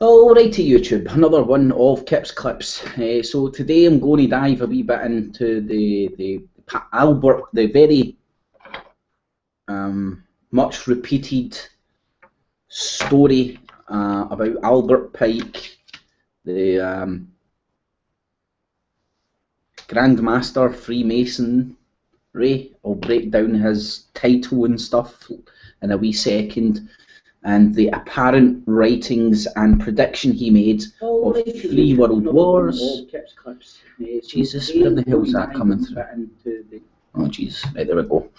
Alrighty YouTube, another one of Kip's Clips. So today I'm going to dive a wee bit into the very much repeated story about Albert Pike, the Grandmaster Freemasonry. I'll break down his title and stuff in a wee second, and the apparent writings and prediction he made of 3 world wars. Jesus, where the hell's that coming through? Oh Jesus, right, there we go.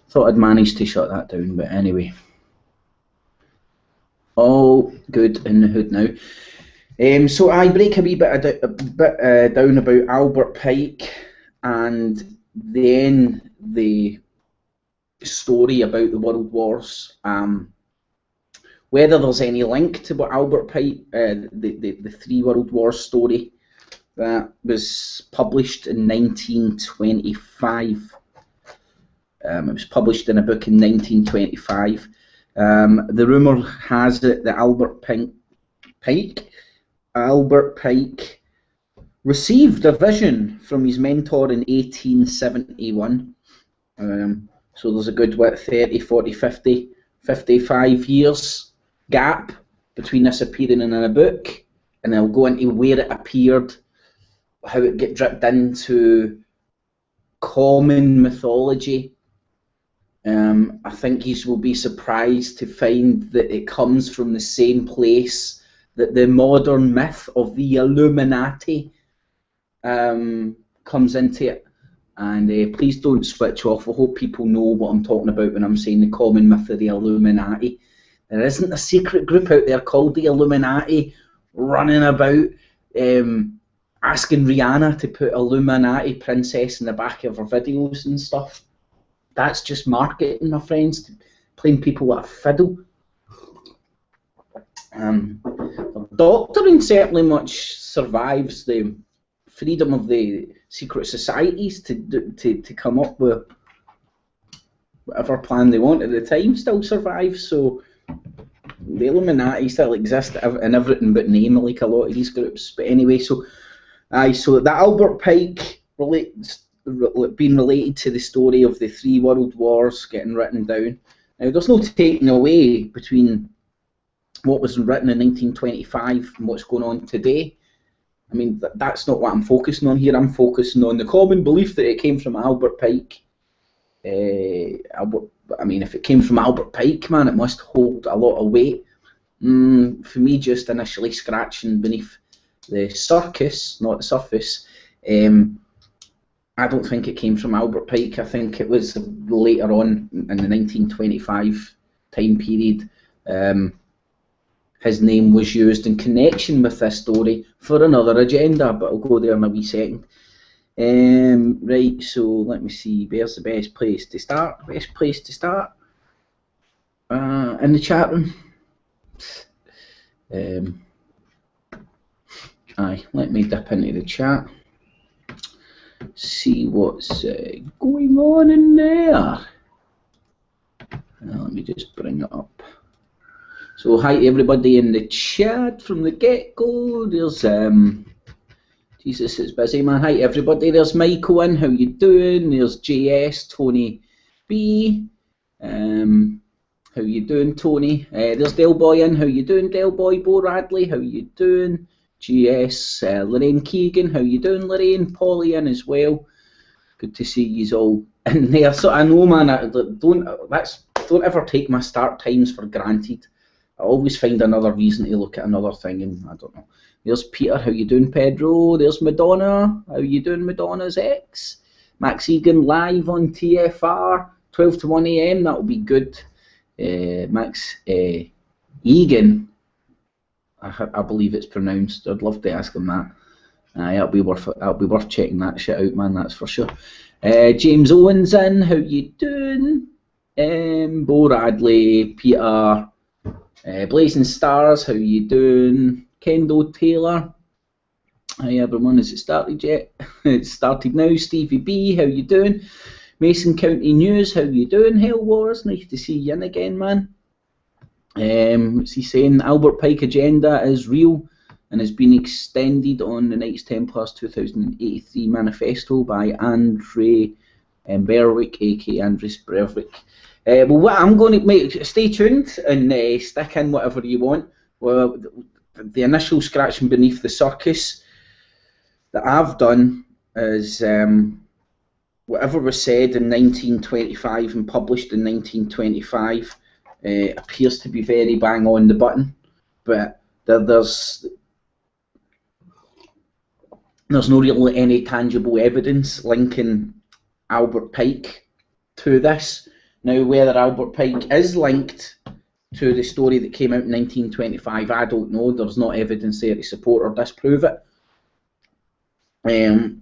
Thought I'd managed to shut that down, but anyway. All good in the hood now. So I break a wee bit down about Albert Pike, and then the story about the world wars. Whether there's any link to what Albert Pike, the 3 world wars story that was published in 1925. It was published in a book in 1925. The rumour has it that Albert Pike received a vision from his mentor in 1871. So there's a good 30, 40, 50, 55 years gap between this appearing in a book, and I'll go into where it appeared, how it get dripped into common mythology. I think you will be surprised to find that it comes from the same place that the modern myth of the Illuminati comes into it. And please don't switch off. I hope people know what I'm talking about when I'm saying the common myth of the Illuminati. There isn't a secret group out there called the Illuminati running about asking Rihanna to put Illuminati princess in the back of her videos and stuff. That's just marketing, my friends, playing people with a fiddle. Doctoring certainly much survives the freedom of the secret societies to come up with whatever plan they want at the time still survives. So the Illuminati still exist in everything but name, like a lot of these groups. But anyway, so that Albert Pike being related to the story of the 3 world wars getting written down. Now, there's no taking away between what was written in 1925 and what's going on today. I mean, that's not what I'm focusing on here. I'm focusing on the common belief that it came from Albert Pike. I mean, if it came from Albert Pike, man, it must hold a lot of weight. For me, just initially scratching beneath the surface, not the surface, I don't think it came from Albert Pike. I think it was later on in the 1925 time period. His name was used in connection with this story for another agenda, but I'll go there in a wee second. Right, so let me see, where's the best place to start? Best place to start? In the chat room. Let me dip into the chat. See what's going on in there. Let me just bring it up. So hi to everybody in the chat from the get-go. There's Jesus, it's busy, man. Hi everybody. There's Michael in. How you doing? There's JS, Tony B. How you doing, Tony? There's Del Boy in. How you doing, Del Boy? Bo Radley. How you doing? GS, Lorraine Keegan. How you doing, Lorraine? Polly in as well. Good to see you all in there. So I know, man. Don't ever take my start times for granted. I always find another reason to look at another thing, and I don't know. There's Peter, how you doing, Pedro? There's Madonna, how you doing, Madonna's ex? Max Egan live on TFR, 12 to 1 AM, that'll be good. Max Egan, I believe it's pronounced. I'd love to ask him that. That'll be worth checking that shit out, man, that's for sure. James Owens in, how you doing? Bo Radley, Peter, Blazing Stars, how you doing? Kendo Taylor, hi everyone, has it started yet? It's started now. Stevie B, how you doing? Mason County News, how you doing? Hell Wars, nice to see you in again, man. What's he saying? Albert Pike agenda is real and has been extended on the Knights Templars 2083 manifesto by Andre Berwick, aka Andres Breivik. Well, what I'm going to make, stay tuned and stick in whatever you want. Well, the initial scratching beneath the surface that I've done is whatever was said in 1925 and published in 1925 appears to be very bang on the button, but there's no really any tangible evidence linking Albert Pike to this. Now, whether Albert Pike is linked to the story that came out in 1925, I don't know. There's not evidence there to support or disprove it.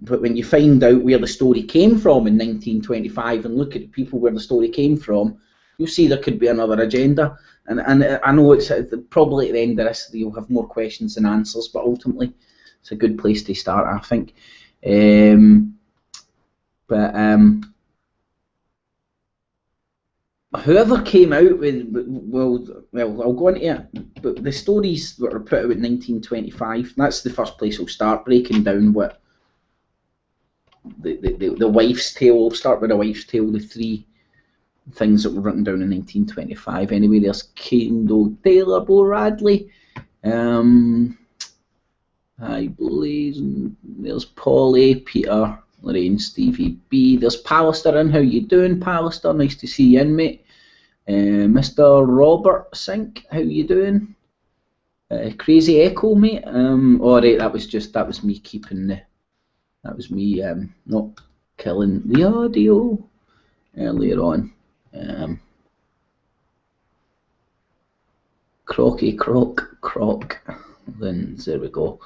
But when you find out where the story came from in 1925 and look at the people where the story came from, you'll see there could be another agenda. And I know it's probably at the end of this you'll have more questions than answers, but ultimately it's a good place to start, I think. Whoever came out with, well, I'll go into it, but the stories that were put out in 1925, that's the first place I'll start, breaking down what the wife's tale. I'll start with the wife's tale, the three things that were written down in 1925. Anyway, there's Kendall Taylor, Bo Radley, I believe, there's Polly, Peter, Lorraine, Stevie B. There's Pallister in. How you doing, Pallister? Nice to see you in, mate. Mr. Robert Sink, how you doing? Crazy Echo, mate. All right, that was me keeping the. That was me not killing the audio earlier on. Croc. Then there we go.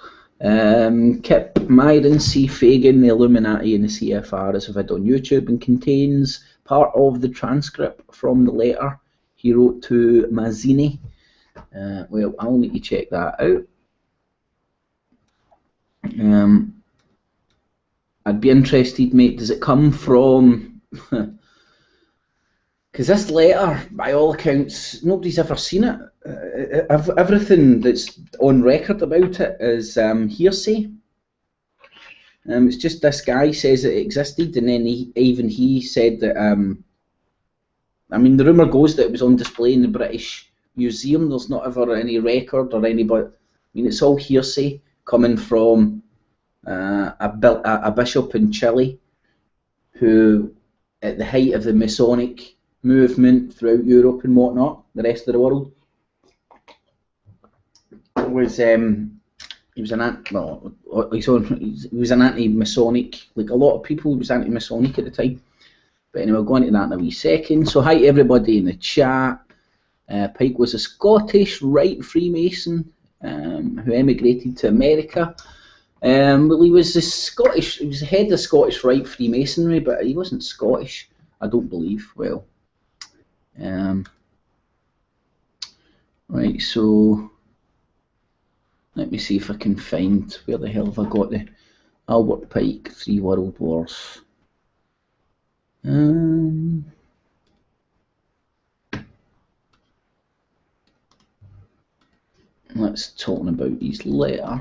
Kip Myron C. Fagan, the Illuminati and the CFR is a vid on YouTube and contains part of the transcript from the letter he wrote to Mazzini. Well, I'll need to check that out. I'd be interested, mate, does it come from... Because this letter, by all accounts, nobody's ever seen it. Everything that's on record about it is hearsay. It's just this guy says it existed, and then he said that. I mean, the rumour goes that it was on display in the British Museum. There's not ever any record or anybody. I mean, it's all hearsay coming from a bishop in Chile, who, at the height of the Masonic movement throughout Europe and whatnot, the rest of the world, was he was an anti-Masonic, like a lot of people. He was anti-Masonic at the time. But anyway, we'll go into that in a wee second. So hi to everybody in the chat. Pike was a Scottish Rite Freemason who emigrated to America. Well, he was he was the head of Scottish Rite Freemasonry, but he wasn't Scottish, I don't believe. Well, right, so let me see if I can find, where the hell have I got the Albert Pike, 3 World Wars. Let's talk about his letter.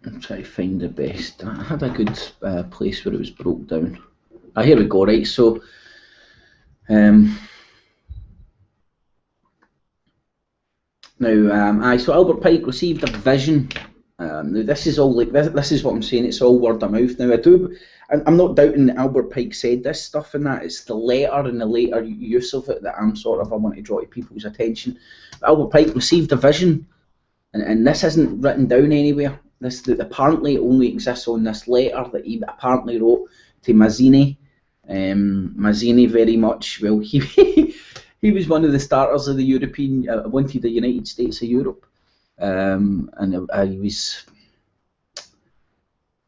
I'll try to find the best. I had a good place where it was broke down. Here we go, right, so so Albert Pike received a vision. Now this is all like this is what I'm saying. It's all word of mouth. Now I'm not doubting that Albert Pike said this stuff and that. It's the letter and the later use of it that I want to draw to people's attention. But Albert Pike received a vision, and this isn't written down anywhere. This apparently only exists on this letter that he apparently wrote to Mazzini. Mazzini very much, well, he was one of the starters of the European, wanted the United States of Europe, and he was,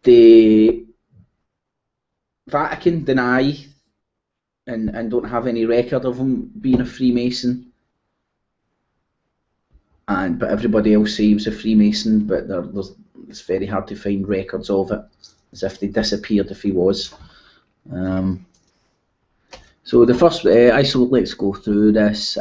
the Vatican deny and don't have any record of him being a Freemason, but everybody else say he was a Freemason, but it's very hard to find records of it. as if they disappeared if he was. So the first, let's go through this.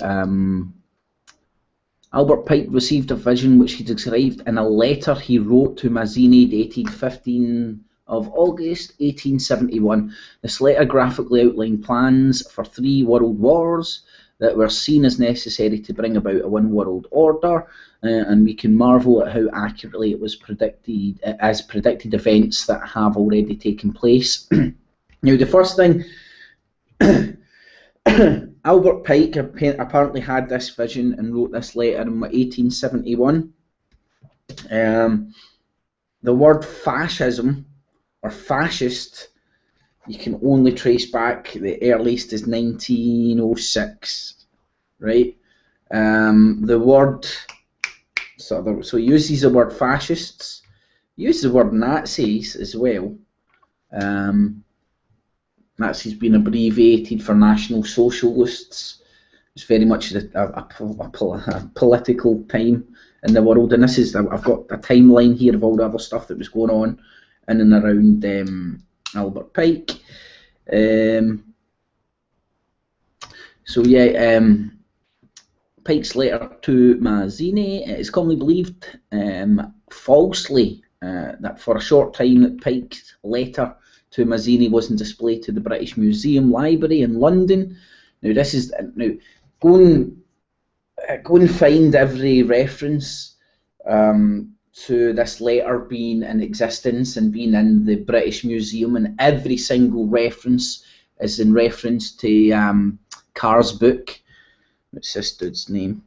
Albert Pike received a vision which he described in a letter he wrote to Mazzini dated 15 of August 1871. This letter graphically outlined plans for 3 world wars that were seen as necessary to bring about a one world order, and we can marvel at how accurately it was predicted events that have already taken place. Now, the first thing, Albert Pike apparently had this vision and wrote this letter in 1871. The word fascism or fascist, you can only trace back, the earliest is 1906, right? The word, so he uses the word fascists, he uses the word Nazis as well. Nazis being abbreviated for National Socialists. It's very much a political time in the world, and this is, I've got a timeline here of all the other stuff that was going on in and around Albert Pike. So yeah, Pike's letter to Mazzini. It is commonly believed, falsely, that for a short time that Pike's letter to Mazzini was on display to the British Museum Library in London. Now this is, go and find every reference to this letter being in existence and being in the British Museum, and every single reference is in reference to Carr's book. What's this dude's name?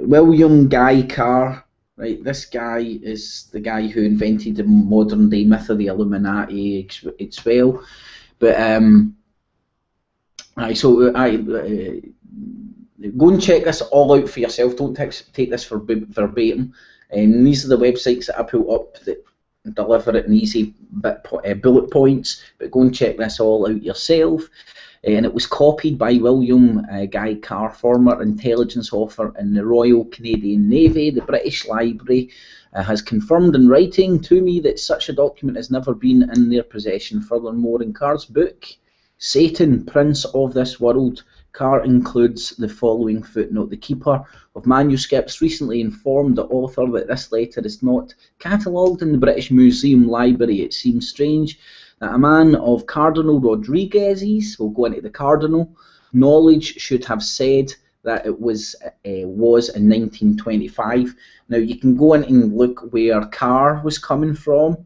William Guy Carr. Right, this guy is the guy who invented the modern day myth of the Illuminati as well. But go and check this all out for yourself. Don't take this for verbatim. These are the websites that I put up that deliver it in easy bullet points. But go and check this all out yourself. And it was copied by William Guy Carr, former intelligence officer in the Royal Canadian Navy. The British Library has confirmed in writing to me that such a document has never been in their possession. Furthermore, in Carr's book, Satan, Prince of This World, Carr includes the following footnote. The keeper of manuscripts recently informed the author that this letter is not catalogued in the British Museum Library. It seems strange that a man of Cardinal Rodriguez's, we'll go into the Cardinal, knowledge should have said that it was in 1925. Now you can go in and look where Carr was coming from.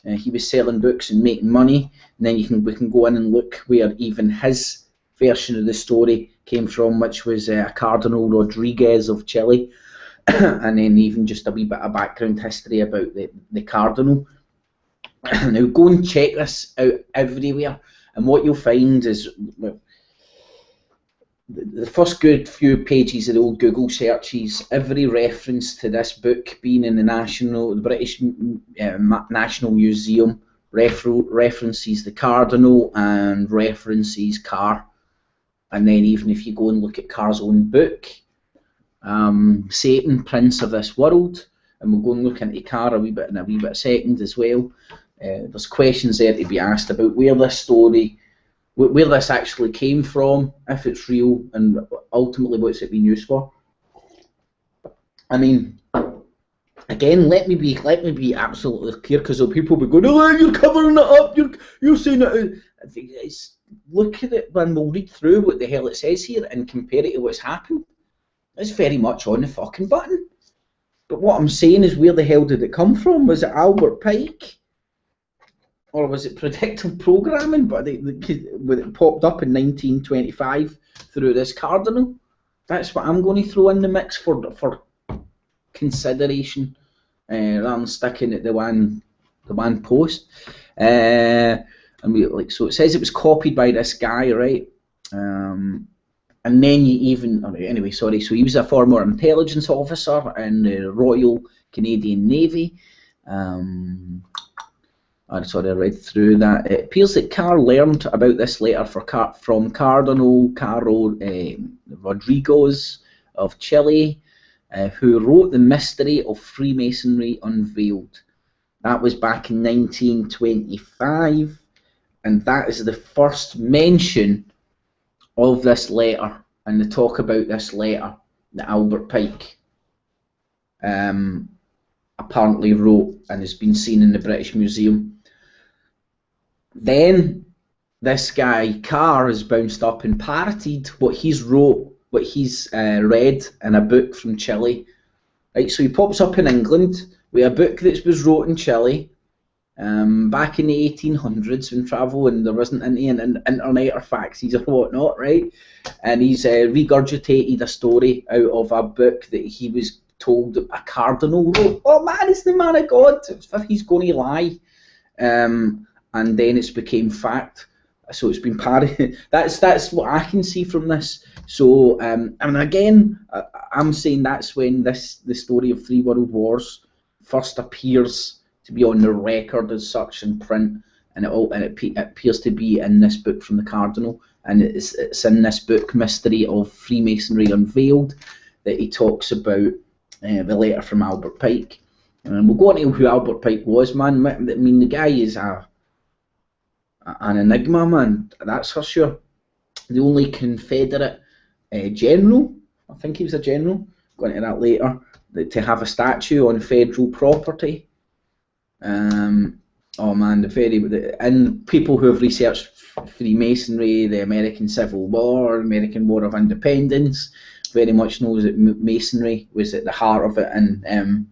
He was selling books and making money. And then we can go in and look where even his version of the story came from, which was Cardinal Rodriguez of Chile. And then even just a wee bit of background history about the Cardinal. Now go and check this out everywhere, and what you'll find is the first good few pages of the old Google searches, every reference to this book being in the British National Museum references the Cardinal and references Carr. And then even if you go and look at Carr's own book, Satan, Prince of This World, and we'll go and look into Carr in a wee bit second as well. There's questions there to be asked about where this story, where this actually came from, if it's real, and ultimately what's it been used for. I mean, again, let me be absolutely clear, because people will be going, "Oh, you're covering it up. You're saying it." Look at it, and we'll read through what the hell it says here and compare it to what's happened. It's very much on the fucking button. But what I'm saying is, where the hell did it come from? Was it Albert Pike? Or was it predictive programming, but it popped up in 1925 through this Cardinal? That's what I'm going to throw in the mix for consideration, rather than sticking at the one post. So it says it was copied by this guy, right? And then anyway, sorry. So he was a former intelligence officer in the Royal Canadian Navy. I read through that. It appears that Carr learned about this letter from Cardinal Rodriguez of Chile. who wrote The Mystery of Freemasonry Unveiled. That was back in 1925, and that is the first mention of this letter, and the talk about this letter that Albert Pike apparently wrote and has been seen in the British Museum. Then this guy Carr has bounced up and parroted what he's wrote, what he's read in a book from Chile. Right, so he pops up in England with a book that was wrote in Chile back in the 1800s when travel and there wasn't any internet or faxes or whatnot, right? And he's regurgitated a story out of a book that he was told a cardinal wrote. Oh man, it's the man of God. He's going to lie. And then it's became fact. So it's been parodied. That's what I can see from this. So and again, I'm saying that's when the story of 3 World Wars first appears to be on the record as such in print, and it appears to be in this book from the Cardinal, and it's in this book, Mystery of Freemasonry Unveiled, that he talks about the letter from Albert Pike. And we'll go on to who Albert Pike was, man. I mean, the guy is an enigma, man. That's for sure. The only Confederate general, I think he was a general, going into that later, to have a statue on federal property. Oh man, and people who have researched Freemasonry, the American Civil War, American War of Independence, very much knows that Masonry was at the heart of it and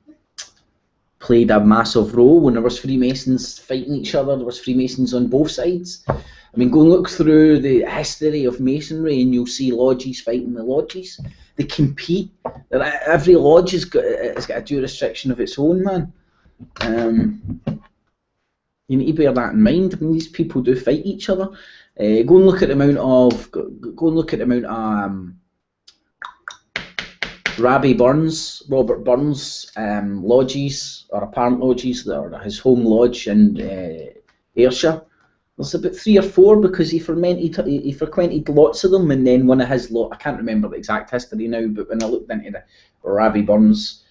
played a massive role when there was Freemasons fighting each other. There was Freemasons on both sides. I mean, go and look through the history of Masonry and you'll see lodges fighting the lodges. They compete. Every lodge has got a jurisdiction of its own, man. You need to bear that in mind. I mean, these people do fight each other. Go and look at the amount of Robert Burns lodges or apparent lodges that are his home lodge in Ayrshire. There's about 3 or 4 because he frequented lots of them, and then one of his I can't remember the exact history now, but when I looked into the Robbie Burns,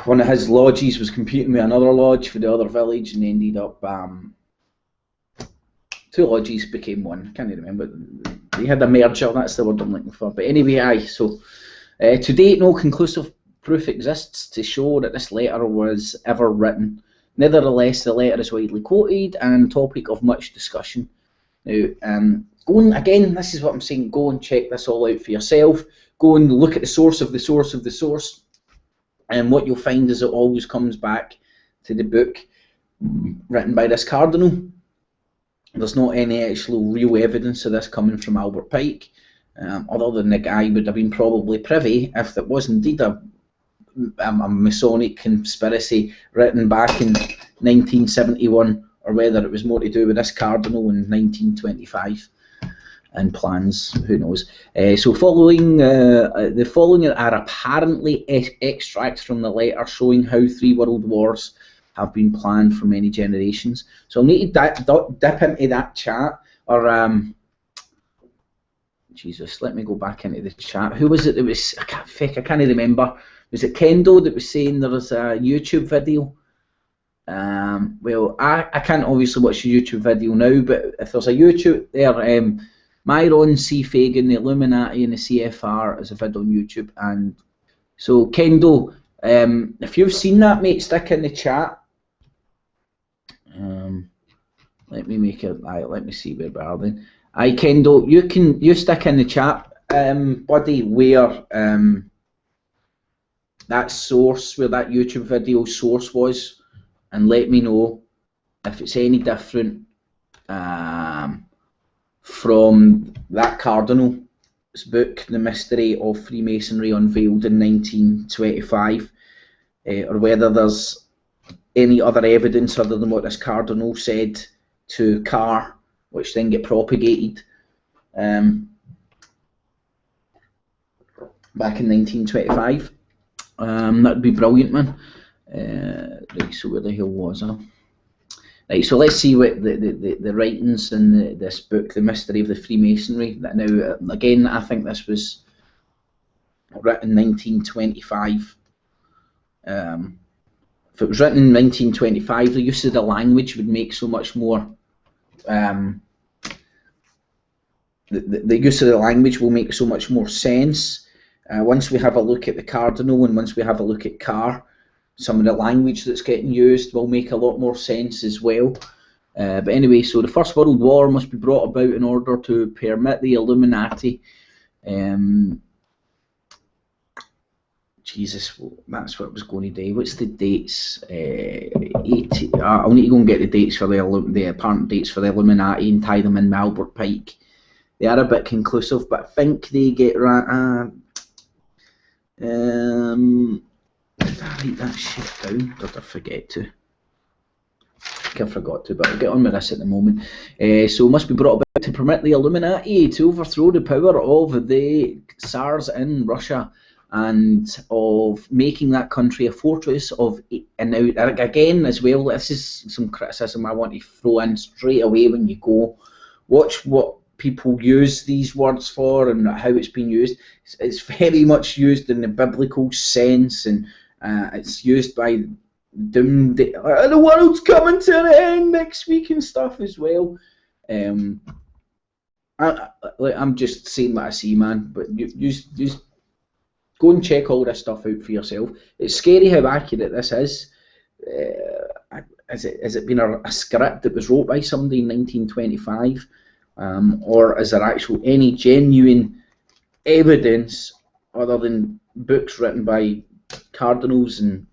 one of his lodges was competing with another lodge for the other village, and ended up 2 lodges became one. I can't remember. They had a merger. That's the word I'm looking for. But anyway, aye. So to date, no conclusive proof exists to show that this letter was ever written. Nevertheless, the letter is widely quoted and topic of much discussion. Now, go and, again, this is what I'm saying, go and check this all out for yourself. Go and look at the source of the source of the source. And what you'll find is it always comes back to the book written by this cardinal. There's not any actual real evidence of this coming from Albert Pike, other than the guy would have been probably privy if it was indeed a Masonic conspiracy written back in 1971, or whether it was more to do with this cardinal in 1925 and plans, who knows. So the following are apparently extracts from the letter showing how 3 world wars have been planned for many generations. So I'll need to dip into that chat, or Jesus, let me go back into the chat. Who was it that was, I can't remember. Was it Kendo that was saying there was a YouTube video? Well, I can't obviously watch the YouTube video now, but if there's a YouTube there, Myron C. Fagan, the Illuminati and the CFR is a video on YouTube. And so Kendo, if you've seen that, mate, stick in the chat. Let me make it. Let me see where we are then. Aye, Kendo, you stick in the chat, buddy, where that source, where that YouTube video source was, and let me know if it's any different from that cardinal's book, The Mystery of Freemasonry Unveiled in 1925, or whether there's any other evidence other than what this cardinal said to Carr, which then get propagated back in 1925. That'd be brilliant, man. Right, so where the hell was I? Right, so let's see what the writings in this book, The Mystery of the Freemasonry. Now, again, I think this was written 1925. If it was written in 1925, the use of the language would make so much more. The use of the language will make so much more sense. Once we have a look at the cardinal and once we have a look at car, some of the language that's getting used will make a lot more sense as well. But anyway, so the First World War must be brought about in order to permit the Illuminati. Jesus, that's what I was going to do. What's the dates? 80. I'll need to go and get the dates for the apparent dates for the Illuminati and tie them in with Albert Pike. They are a bit conclusive, but I think they get right. Did I write that shit down? Did I forget to? I think I forgot to, but I'll get on with this at the moment. So it must be brought about to permit the Illuminati to overthrow the power of the Tsars in Russia and of making that country a fortress of, and now again as well, this is some criticism I want to throw in straight away when you go. Watch what people use these words for and how it's been used. It's very much used in the biblical sense, and it's used by doomsday. The world's coming to an end next week and stuff as well. I'm just saying what I see, man. But you go and check all this stuff out for yourself. It's scary how accurate this is. Has it been a script that was wrote by somebody in 1925? Or is there actual any genuine evidence other than books written by cardinals and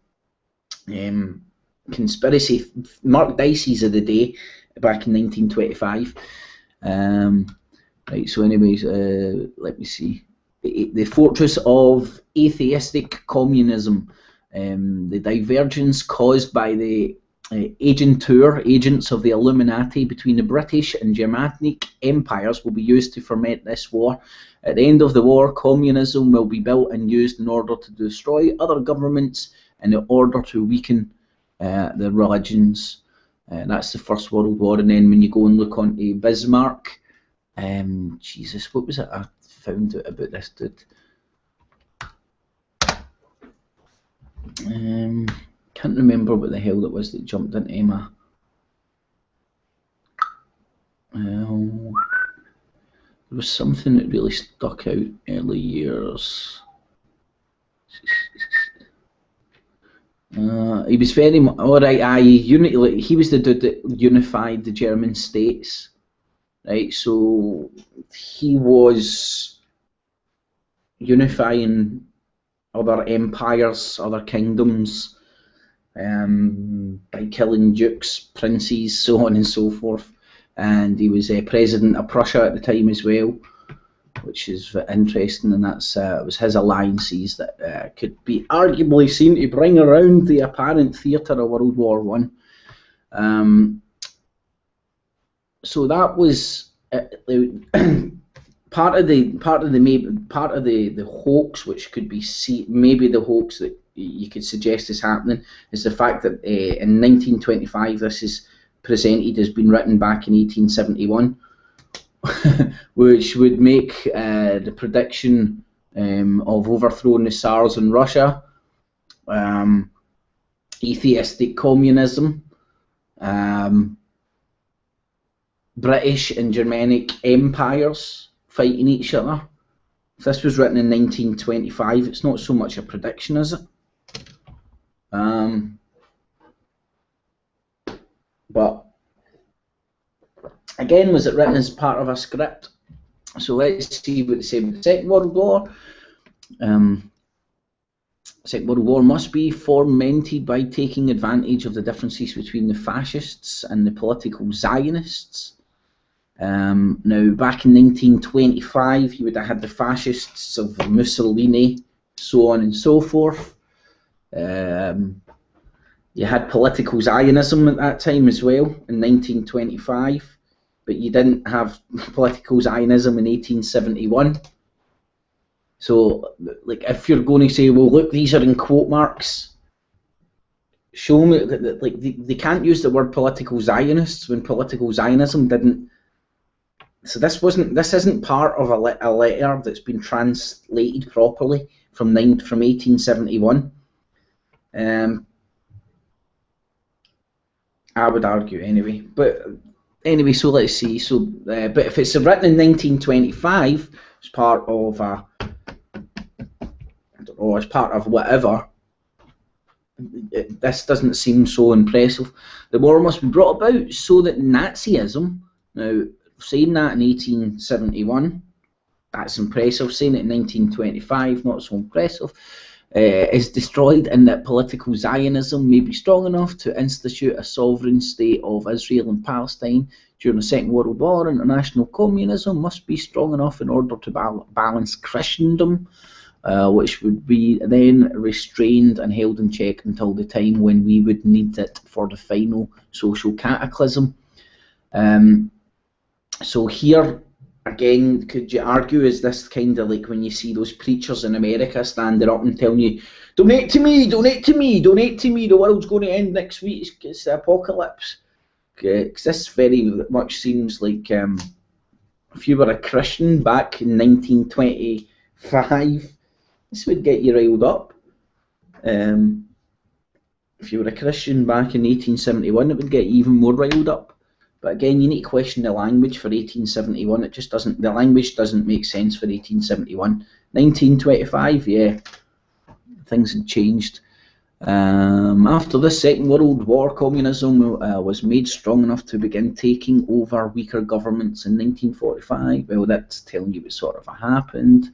conspiracy Mark Daiz of the day back in 1925? Right, so anyways, let me see. The fortress of atheistic communism, the divergence caused by the agents of the Illuminati between the British and Germanic empires will be used to foment this war. At the end of the war, communism will be built and used in order to destroy other governments and in order to weaken the religions. That's the First World War. And then when you go and look onto Bismarck, Jesus, what was it I found out about this dude? Can't remember what the hell that was that jumped into my. There was something that really stuck out early years. He was very alright. He was the dude that unified the German states, right? So he was unifying other empires, other kingdoms, by killing dukes, princes, so on and so forth. And he was president of Prussia at the time as well, which is interesting. And that's it was his alliances that could be arguably seen to bring around the apparent theatre of World War One. So that was part of the hoax, which could be maybe the hoax that you could suggest is happening, is the fact that in 1925 this is presented as being written back in 1871, which would make the prediction of overthrowing the Tsars in Russia, atheistic communism, British and Germanic empires fighting each other. If this was written in 1925, it's not so much a prediction, is it? But again, was it written as part of a script? So let's see what they say about the Second World War. Second World War must be fomented by taking advantage of the differences between the fascists and the political Zionists. Now, back in 1925, you would have had the fascists of Mussolini, so on and so forth. You had political Zionism at that time as well in 1925, but you didn't have political Zionism in 1871. So, like, if you're going to say, well, look, these are in quote marks, show me that, like, they can't use the word political Zionists when political Zionism didn't So this isn't part of a letter that's been translated properly from 1871. I would argue anyway, but anyway. So let's see. So, but if it's written in 1925 as part of a, I don't know, as part of whatever, this doesn't seem so impressive. The war must be brought about so that Nazism, now saying that in 1871, that's impressive. Saying it in 1925, not so impressive. Is destroyed, and that political Zionism may be strong enough to institute a sovereign state of Israel and Palestine during the Second World War. International communism must be strong enough in order to balance Christendom, which would be then restrained and held in check until the time when we would need it for the final social cataclysm. So here, again, could you argue, is this kind of like when you see those preachers in America standing up and telling you, donate to me, donate to me, donate to me, the world's going to end next week, it's the apocalypse. Because this very much seems like if you were a Christian back in 1925, this would get you riled up. If you were a Christian back in 1871, it would get you even more riled up. But again, you need to question the language for 1871. It just doesn't. The language doesn't make sense for 1871. 1925, yeah, things had changed. After the Second World War, communism was made strong enough to begin taking over weaker governments in 1945. Well, that's telling you what sort of happened.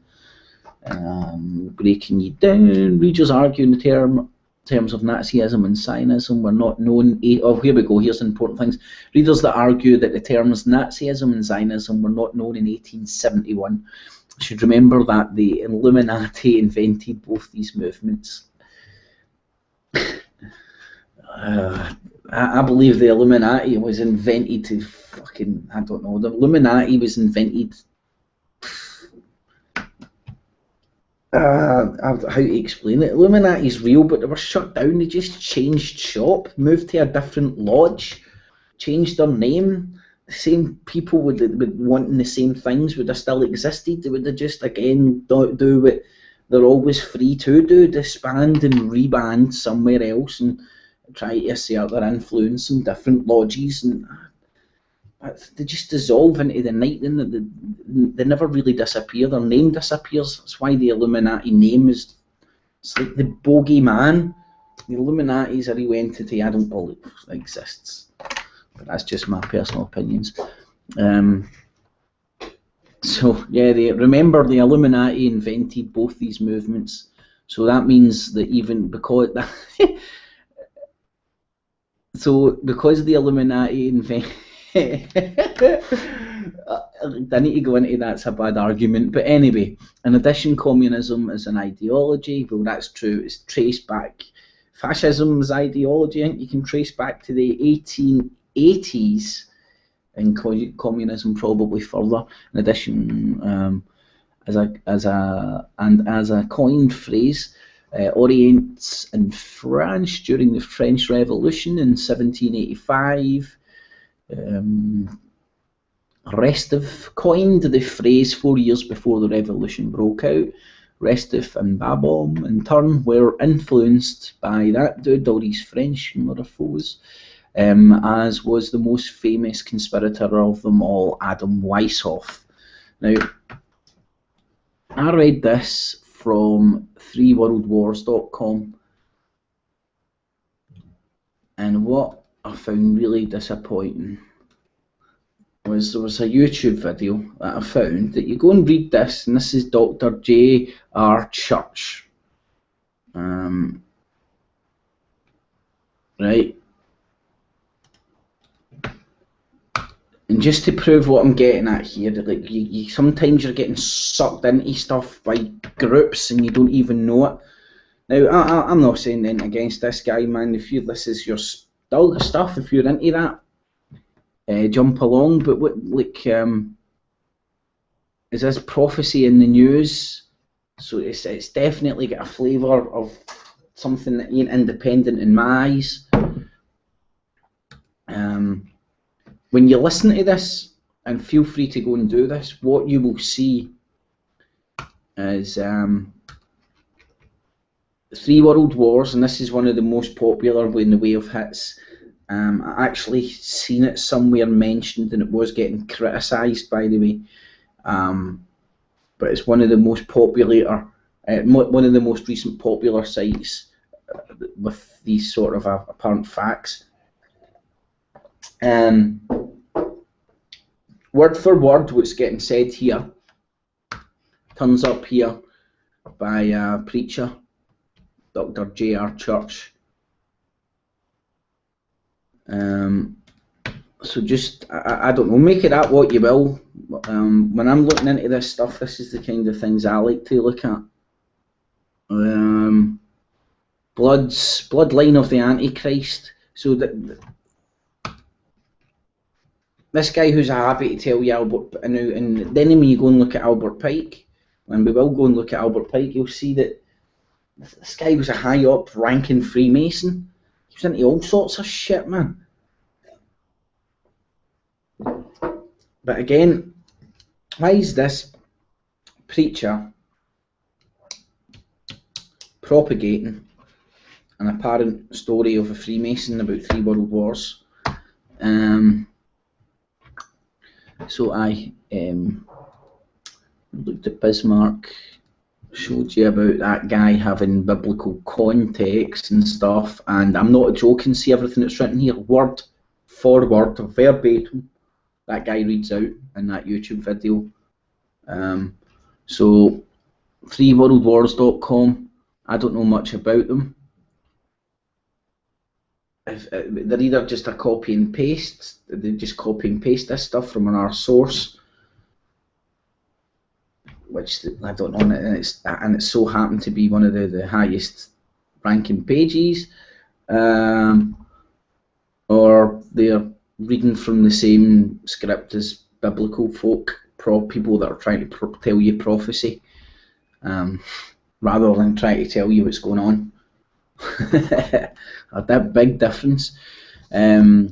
Breaking you down. Readers argue in the terms of Nazism and Zionism were not known. Oh, here we go. Here's the important things. Readers that argue that the terms Nazism and Zionism were not known in 1871 should remember that the Illuminati invented both these movements. I believe the Illuminati was invented to fucking, I don't know, the Illuminati was invented, how to explain it. Illuminati's real, but they were shut down. They just changed shop, moved to a different lodge, changed their name. The same people would wanting the same things would have still existed. They would have just, again, do what they're always free to do, disband and reband somewhere else and try to assert their influence in different lodges, and they just dissolve into the night. They never really disappear. Their name disappears. That's why the Illuminati name is, it's like the bogeyman. The Illuminati is a real entity I don't believe exists, but that's just my personal opinions. So yeah, remember the Illuminati invented both these movements. So that means that even because because the Illuminati invented I need to go into that's a bad argument, but anyway, in addition, communism is an ideology. Well, that's true. It's traced back. Fascism's ideology, I think you can trace back to the 1880s, and communism probably further. In addition, as a coined phrase, Orients in France during the French Revolution in 1785. Restif coined the phrase 4 years before the revolution broke out. Restif and Babom, in turn, were influenced by that dude, all these French motherfuckers, as was the most famous conspirator of them all, Adam Weishaupt. Now, I read this from 3worldwars.com, and what I found really disappointing was there was a YouTube video that I found that you go and read this, and this is Dr. J.R. Church. Right? And just to prove what I'm getting at here, like you sometimes you're getting sucked into stuff by groups and you don't even know it. Now, I'm not saying anything against this guy, man. If this is your stuff, if you're into that, jump along. But what, like, is this prophecy in the news? So it's definitely got a flavour of something that ain't independent in my eyes. When you listen to this, and feel free to go and do this, what you will see is 3 World Wars, and this is one of the most popular in the way of hits. I actually seen it somewhere mentioned, and it was getting criticised, by the way. But it's one of the most popular, one of the most recent popular sites with these sort of apparent facts. Word for word, what's getting said here turns up here by a preacher, Dr. J.R. Church. So just, I don't know, make it out what you will. When I'm looking into this stuff, this is the kind of things I like to look at. Bloodline of the Antichrist. So this guy who's happy to tell you Albert, and then when you go and look at Albert Pike, and we will go and look at Albert Pike, you'll see that this guy was a high up ranking Freemason. He was into all sorts of shit, man. But again, why is this preacher propagating an apparent story of a Freemason about 3 World Wars? So I looked at Bismarck, showed you about that guy having biblical context and stuff, and I'm not joking, see everything that's written here, word for word, verbatim, that guy reads out in that YouTube video. So 3worldwars.com, I don't know much about them. They're either just a copy and paste, they just copy and paste this stuff from our source, which I don't know, and it's so happened to be one of the highest ranking pages, or they're reading from the same script as biblical folk, people that are trying to tell you prophecy, rather than trying to tell you what's going on. That big difference, I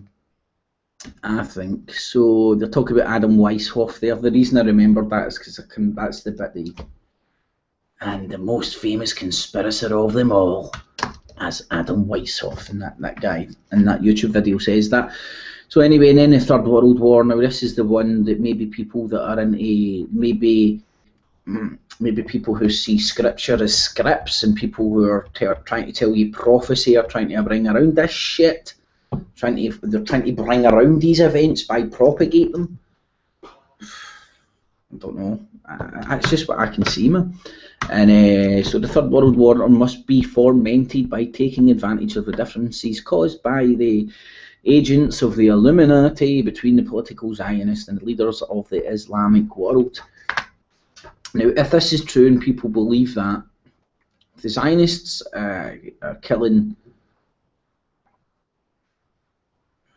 think. So they're talking about Adam Weishaupt there. The reason I remembered that is because that's the bit and the most famous conspirator of them all, as Adam Weishaupt, and that guy in that YouTube video says that. So anyway, and then the Third World War. Now this is the one that maybe people that are into maybe people who see scripture as scripts, and people who are trying to tell you prophecy are trying to bring around this shit. They're trying to bring around these events by propagate them. I don't know. That's just what I can see, man. And so the Third World War must be fomented by taking advantage of the differences caused by the agents of the Illuminati between the political Zionists and leaders of the Islamic world. Now, if this is true and people believe that, the Zionists are killing.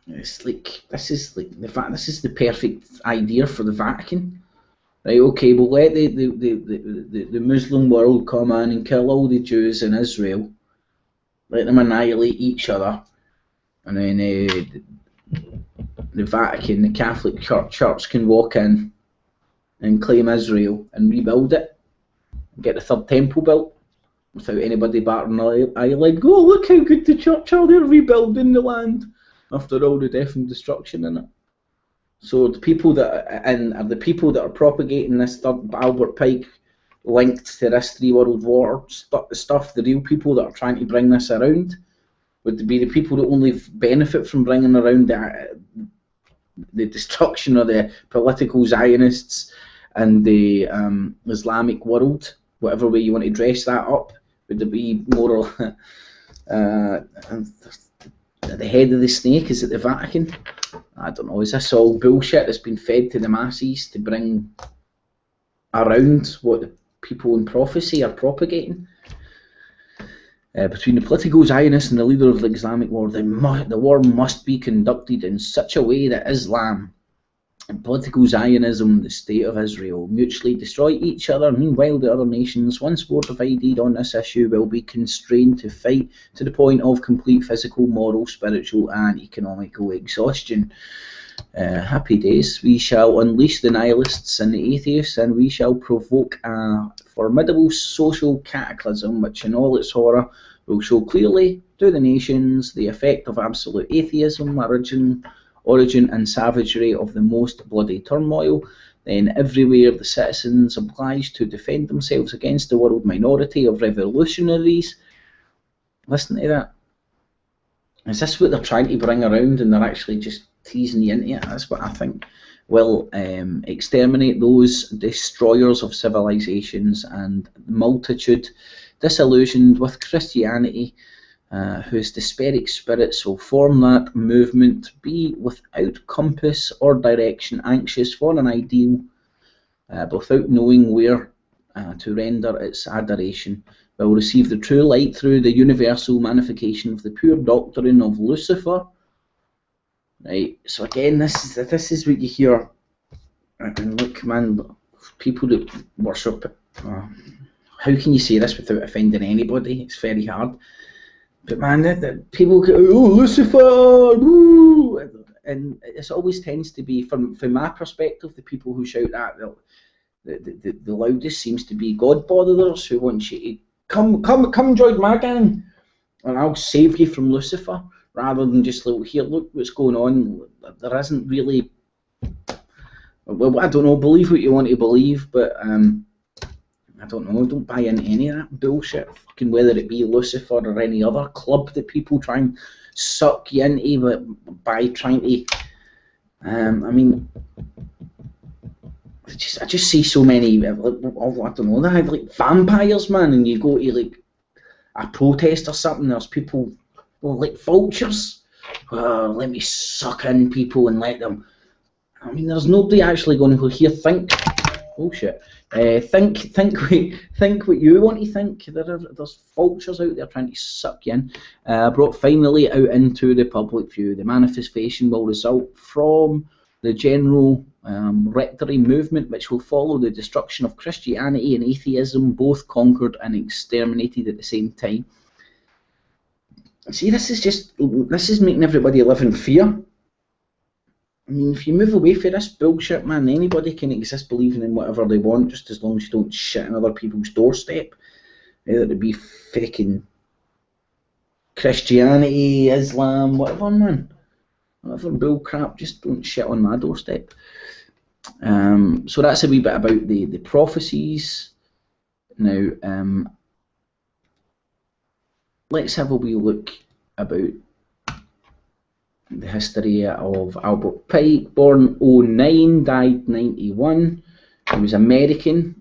It's like this is the perfect idea for the Vatican, right? Okay, we'll let the Muslim world come in and kill all the Jews in Israel, let them annihilate each other, and then the Vatican, the Catholic Church can walk in and claim Israel and rebuild it, and get the third temple built without anybody batting an eyelid. Oh, look how good the church are, they're rebuilding the land after all the death and destruction in it. So the people that are the people that are propagating this third Albert Pike linked to this 3 World War stuff, the real people that are trying to bring this around, would be the people that only benefit from bringing around the destruction of the political Zionists and the Islamic world, whatever way you want to dress that up. Would there be moral at the head of the snake? Is it the Vatican? I don't know. Is this all bullshit that's been fed to the masses to bring around what the people in prophecy are propagating? Between the political Zionists and the leader of the Islamic world, the war must be conducted in such a way that Islam and political Zionism, the state of Israel, mutually destroy each other. Meanwhile, the other nations, once more divided on this issue, will be constrained to fight to the point of complete physical, moral, spiritual and economical exhaustion. Happy days. We shall unleash the nihilists and the atheists, and we shall provoke a formidable social cataclysm which in all its horror will show clearly to the nations the effect of absolute atheism, origin and savagery of the most bloody turmoil. Then everywhere the citizens obliged to defend themselves against the world minority of revolutionaries. Listen to that. Is this what they're trying to bring around, and they're actually just teasing you into it? That's what I think. Will exterminate those destroyers of civilizations and multitude disillusioned with Christianity, whose despairing spirits will form that movement, be without compass or direction, anxious for an ideal, but without knowing where to render its adoration, will receive the true light through the universal manifestation of the pure doctrine of Lucifer. Right, so again, this is what you hear, and look, man, people that worship. How can you say this without offending anybody? It's very hard. But man, the people go, oh, Lucifer, woo! And it always tends to be, from my perspective, the people who shout that, the loudest seems to be God botherers who want you to come join my gang, and I'll save you from Lucifer, rather than just like, here, look what's going on. There isn't really, well, I don't know, believe what you want to believe, but I don't know, don't buy into any of that bullshit, fucking whether it be Lucifer or any other club that people try and suck you into by trying to, I mean, I just see so many, I don't know, they have like vampires, man, and you go to like a protest or something, there's people, well, like vultures, let me suck in people and let them, I mean, there's nobody actually going to go here, think, oh shit, think what you want to think. There's vultures out there trying to suck you in. Brought finally out into the public view, the manifestation will result from the general rectory movement, which will follow the destruction of Christianity and atheism, both conquered and exterminated at the same time. See, this is making everybody live in fear. I mean, if you move away from this bullshit, man, anybody can exist believing in whatever they want, just as long as you don't shit on other people's doorstep. Whether it be fucking Christianity, Islam, whatever, man. Whatever bull crap, just don't shit on my doorstep. So that's a wee bit about the prophecies. Now, let's have a wee look about the history of Albert Pike, born 09, died 91. He was American,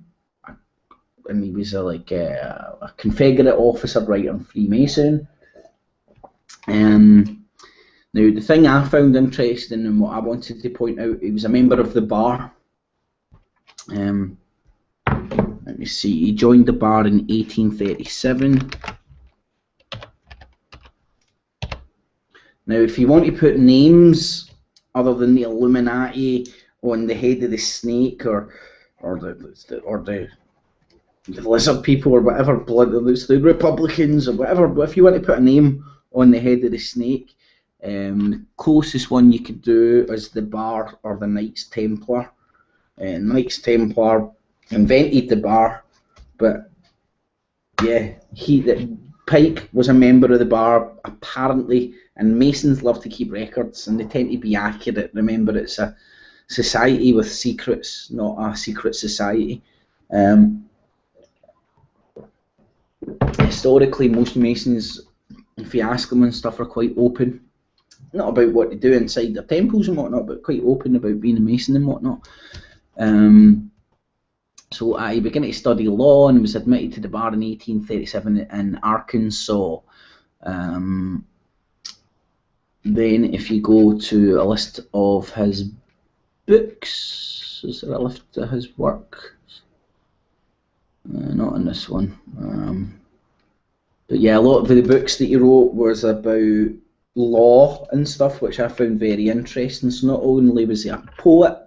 and he was a Confederate officer, writer, and Freemason. Now, the thing I found interesting and what I wanted to point out, he was a member of the bar. Let me see, he joined the bar in 1837. Now, if you want to put names other than the Illuminati on the head of the snake or the lizard people or whatever, the Republicans or whatever, but if you want to put a name on the head of the snake, the closest one you could do is the bar or the Knights Templar. Knights Templar invented the bar, but yeah, Pike was a member of the bar apparently. And Masons love to keep records, and they tend to be accurate. Remember, it's a society with secrets, not a secret society. Historically, most Masons, if you ask them and stuff, are quite open. Not about what they do inside their temples and whatnot, but quite open about being a Mason and whatnot. So he began to study law and was admitted to the bar in 1837 in Arkansas. Then if you go to a list of his books, is there a list of his work? Not in this one. But yeah, a lot of the books that he wrote was about law and stuff, which I found very interesting. So not only was he a poet,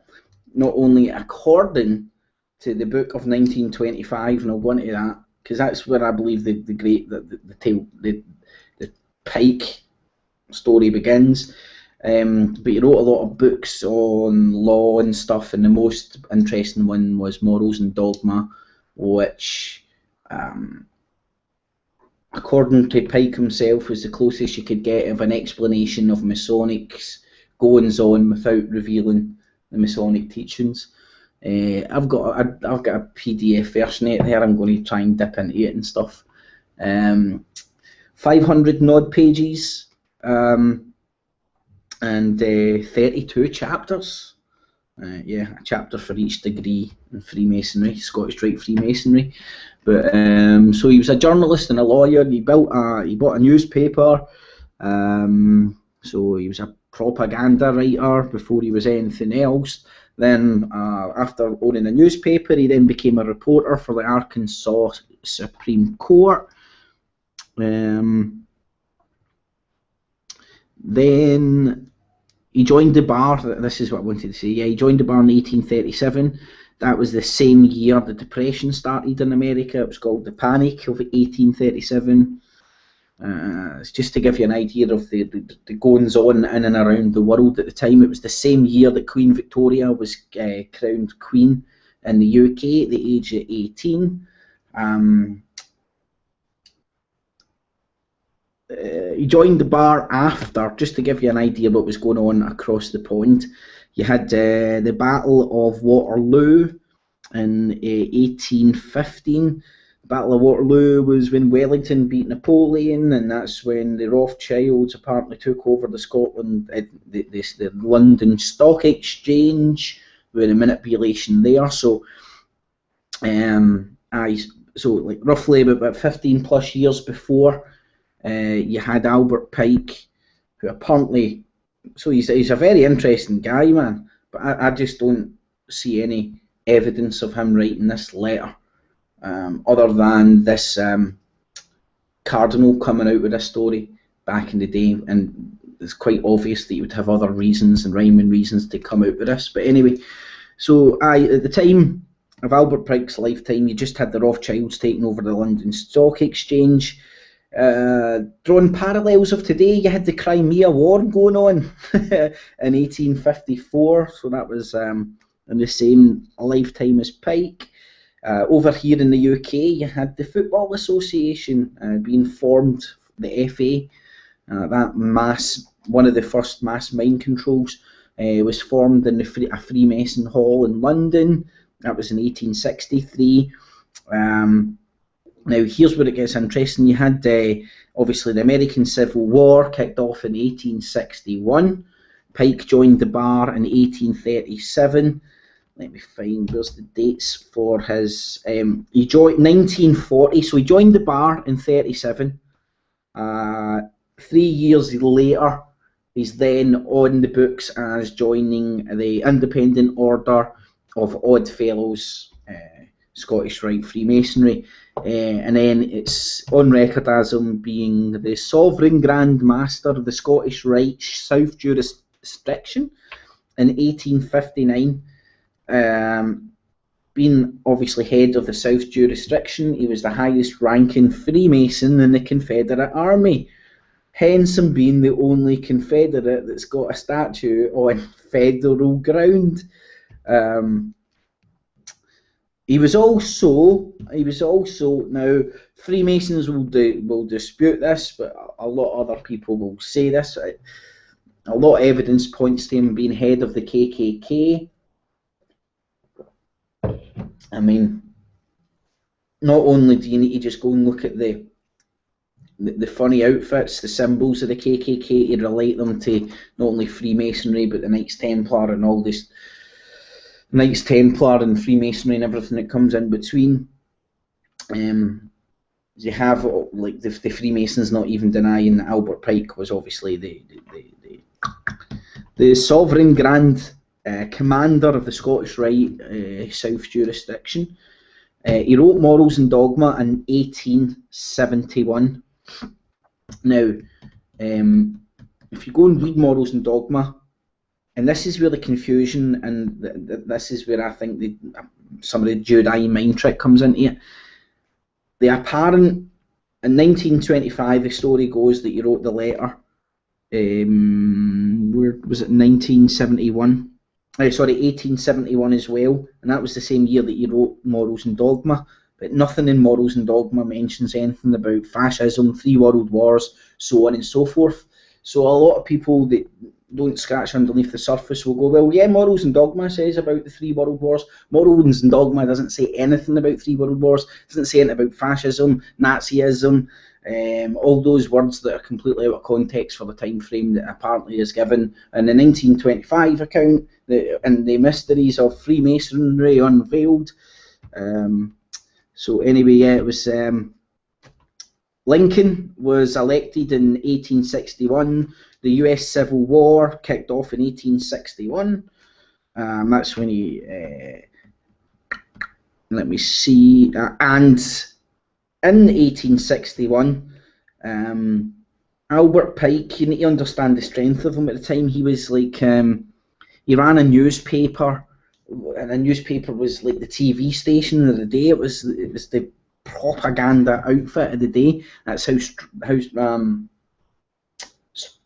not only according to the book of 1925, and I'll go into that, because that's where I believe the Pike story begins. But he wrote a lot of books on law and stuff, and the most interesting one was Morals and Dogma, which, according to Pike himself, was the closest you could get of an explanation of Masonics goings-on without revealing the Masonic teachings. I've got a PDF version of it there. I'm going to try and dip into it and stuff. 500 and odd pages, and 32 chapters. Yeah, a chapter for each degree in Freemasonry, Scottish Rite Freemasonry. But so he was a journalist and a lawyer. He bought a newspaper. So he was a propaganda writer before he was anything else. Then, after owning a newspaper, he then became a reporter for the Arkansas Supreme Court. Then he joined the bar. This is what I wanted to say. Yeah, he joined the bar in 1837. That was the same year the Depression started in America. It was called the Panic of 1837. It's just to give you an idea of the goings-on in and around the world at the time. It was the same year that Queen Victoria was crowned Queen in the UK at the age of 18. He joined the bar after, just to give you an idea of what was going on across the pond. You had the Battle of Waterloo in 1815. The Battle of Waterloo was when Wellington beat Napoleon, and that's when the Rothschilds apparently took over the London Stock Exchange with a manipulation there. So, like roughly about 15 plus years before, you had Albert Pike, who apparently, so he's a very interesting guy, man, but I just don't see any evidence of him writing this letter, other than this cardinal coming out with this story back in the day, and it's quite obvious that he would have other reasons and rhyming reasons to come out with this. But anyway, so at the time of Albert Pike's lifetime, you just had the Rothschilds taking over the London Stock Exchange. Drawing parallels of today, you had the Crimea War going on in 1854, so that was in the same lifetime as Pike. Over here in the UK, you had the Football Association being formed, the FA. One of the first mass mind controls was formed in a Freemason Hall in London. That was in 1863. Now, here's where it gets interesting. You had, obviously, the American Civil War kicked off in 1861. Pike joined the bar in 1837. Let me find, where's the dates for his... he joined 1940, so he joined the bar in 37. 3 years later, he's then on the books as joining the Independent Order of Odd Fellows, Scottish Rite Freemasonry, and then it's on record as him being the Sovereign Grand Master of the Scottish Rite South Jurisdiction in 1859. Being obviously head of the South Jurisdiction, he was the highest ranking Freemason in the Confederate Army, hence him being the only Confederate that's got a statue on federal ground. He was also now Freemasons will dispute this, but a lot of other people will say this. A lot of evidence points to him being head of the KKK. I mean, not only do you need to just go and look at the funny outfits, the symbols of the KKK, to relate them to not only Freemasonry but the Knights Templar and all this Knights Templar and Freemasonry and everything that comes in between. You have like the Freemasons not even denying that Albert Pike was obviously the Sovereign Grand Commander of the Scottish Rite South Jurisdiction. He wrote Morals and Dogma in 1871. Now, if you go and read Morals and Dogma, and this is where the confusion and this is where I think some of the Jedi mind trick comes into it. The apparent, in 1925, the story goes that he wrote the letter. Where where was it 1971? Sorry, 1871 as well, and that was the same year that he wrote Morals and Dogma. But nothing in Morals and Dogma mentions anything about fascism, 3 world wars, so on and so forth. So a lot of people that don't scratch underneath the surface will go, well, yeah, Morals and Dogma says about the 3 world wars. Morals and Dogma doesn't say anything about 3 world wars, doesn't say anything about fascism, Nazism, all those words that are completely out of context for the time frame that apparently is given in the 1925 account, and the mysteries of Freemasonry unveiled. So anyway, yeah, it was Lincoln was elected in 1861. The US Civil War kicked off in 1861. That's when he, let me see, and in 1861, Albert Pike, you need to understand the strength of him at the time. He was like, he ran a newspaper, and a newspaper was like the TV station of the day. It was the propaganda outfit of the day. That's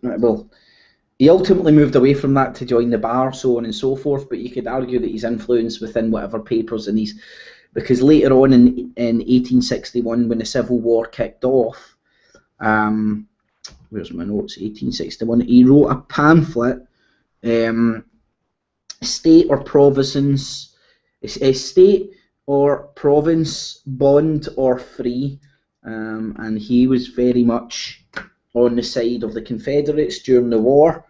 well, he ultimately moved away from that to join the bar, so on and so forth. But you could argue that his influence within whatever papers and he's, because later on in 1861, when the Civil War kicked off, where's my notes? 1861. He wrote a pamphlet. State or province, state or province, bond or free, and he was very much on the side of the Confederates during the war.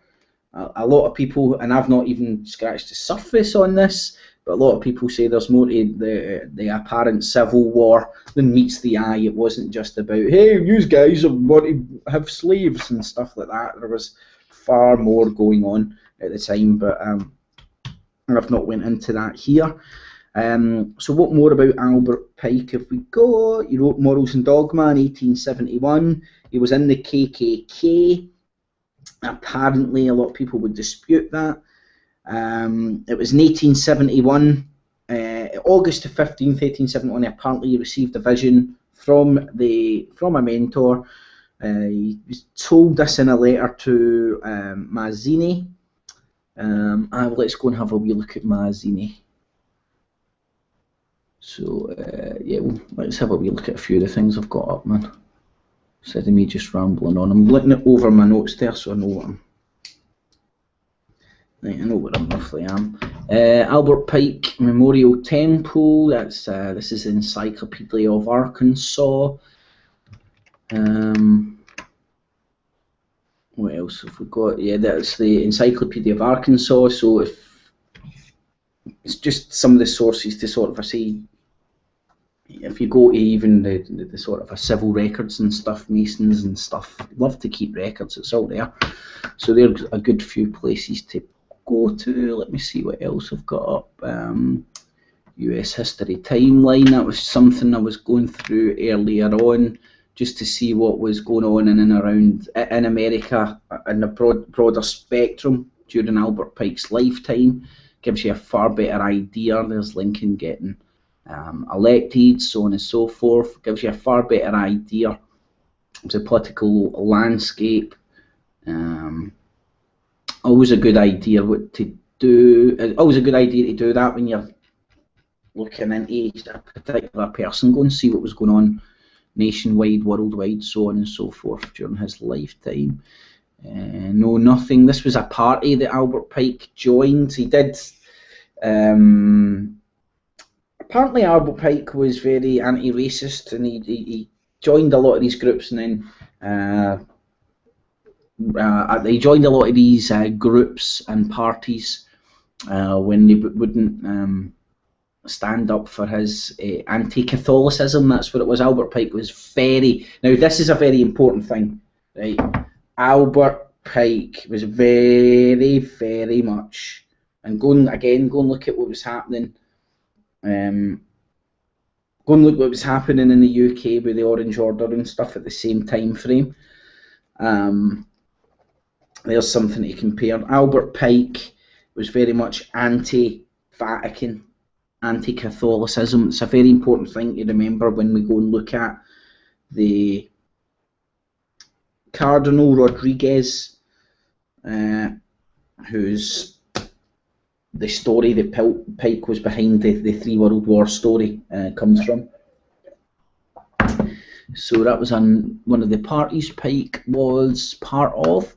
A lot of people, and I've not even scratched the surface on this, but a lot of people say there's more to the apparent civil war than meets the eye. It wasn't just about, hey, you guys want to have slaves and stuff like that. There was far more going on at the time, but I've not went into that here. So what more about Albert Pike have we got? He wrote Morals and Dogma in 1871. He was in the KKK. Apparently, a lot of people would dispute that. It was in 1871, August the 15th, 1871. Apparently, he received a vision from a mentor. He was told this in a letter to Mazzini. Let's go and have a wee look at Mazzini. So, yeah, well, let's have a wee look at a few of the things I've got up, man. Instead of me just rambling on. I'm looking over my notes there, so I know what I'm... Right, I know where I roughly am. Albert Pike Memorial Temple. That's this is the Encyclopedia of Arkansas. What else have we got? Yeah, that's the Encyclopedia of Arkansas. So if it's just some of the sources to sort of say, if you go to even the sort of a civil records and stuff, Masons and stuff, love to keep records. It's all there. So there's a good few places to go to. Let me see what else I've got up. US History Timeline. That was something I was going through earlier on, just to see what was going on in and around in America in the broader spectrum during Albert Pike's lifetime. Gives you a far better idea. There's Lincoln getting elected, so on and so forth. Gives you a far better idea of the political landscape. Always a good idea what to do. Always a good idea to do that when you're looking into a particular person. Go and see what was going on nationwide, worldwide, so on and so forth during his lifetime. No, nothing. This was a party that Albert Pike joined. He did. Apparently, Albert Pike was very anti-racist, and he joined a lot of these groups, and then he joined a lot of these groups and parties when they wouldn't stand up for his anti-Catholicism. That's what it was. Albert Pike was very... Now, this is a very important thing, right? Albert Pike was very, very much... And go and look at what was happening. Go and look what was happening in the UK with the Orange Order and stuff at the same time frame. There's something to compare. Albert Pike was very much anti-Vatican, anti-Catholicism. It's a very important thing to remember when we go and look at the Cardinal Rodriguez who's the story that Pike was behind the 3 World War story comes from. So that was on one of the parties Pike was part of.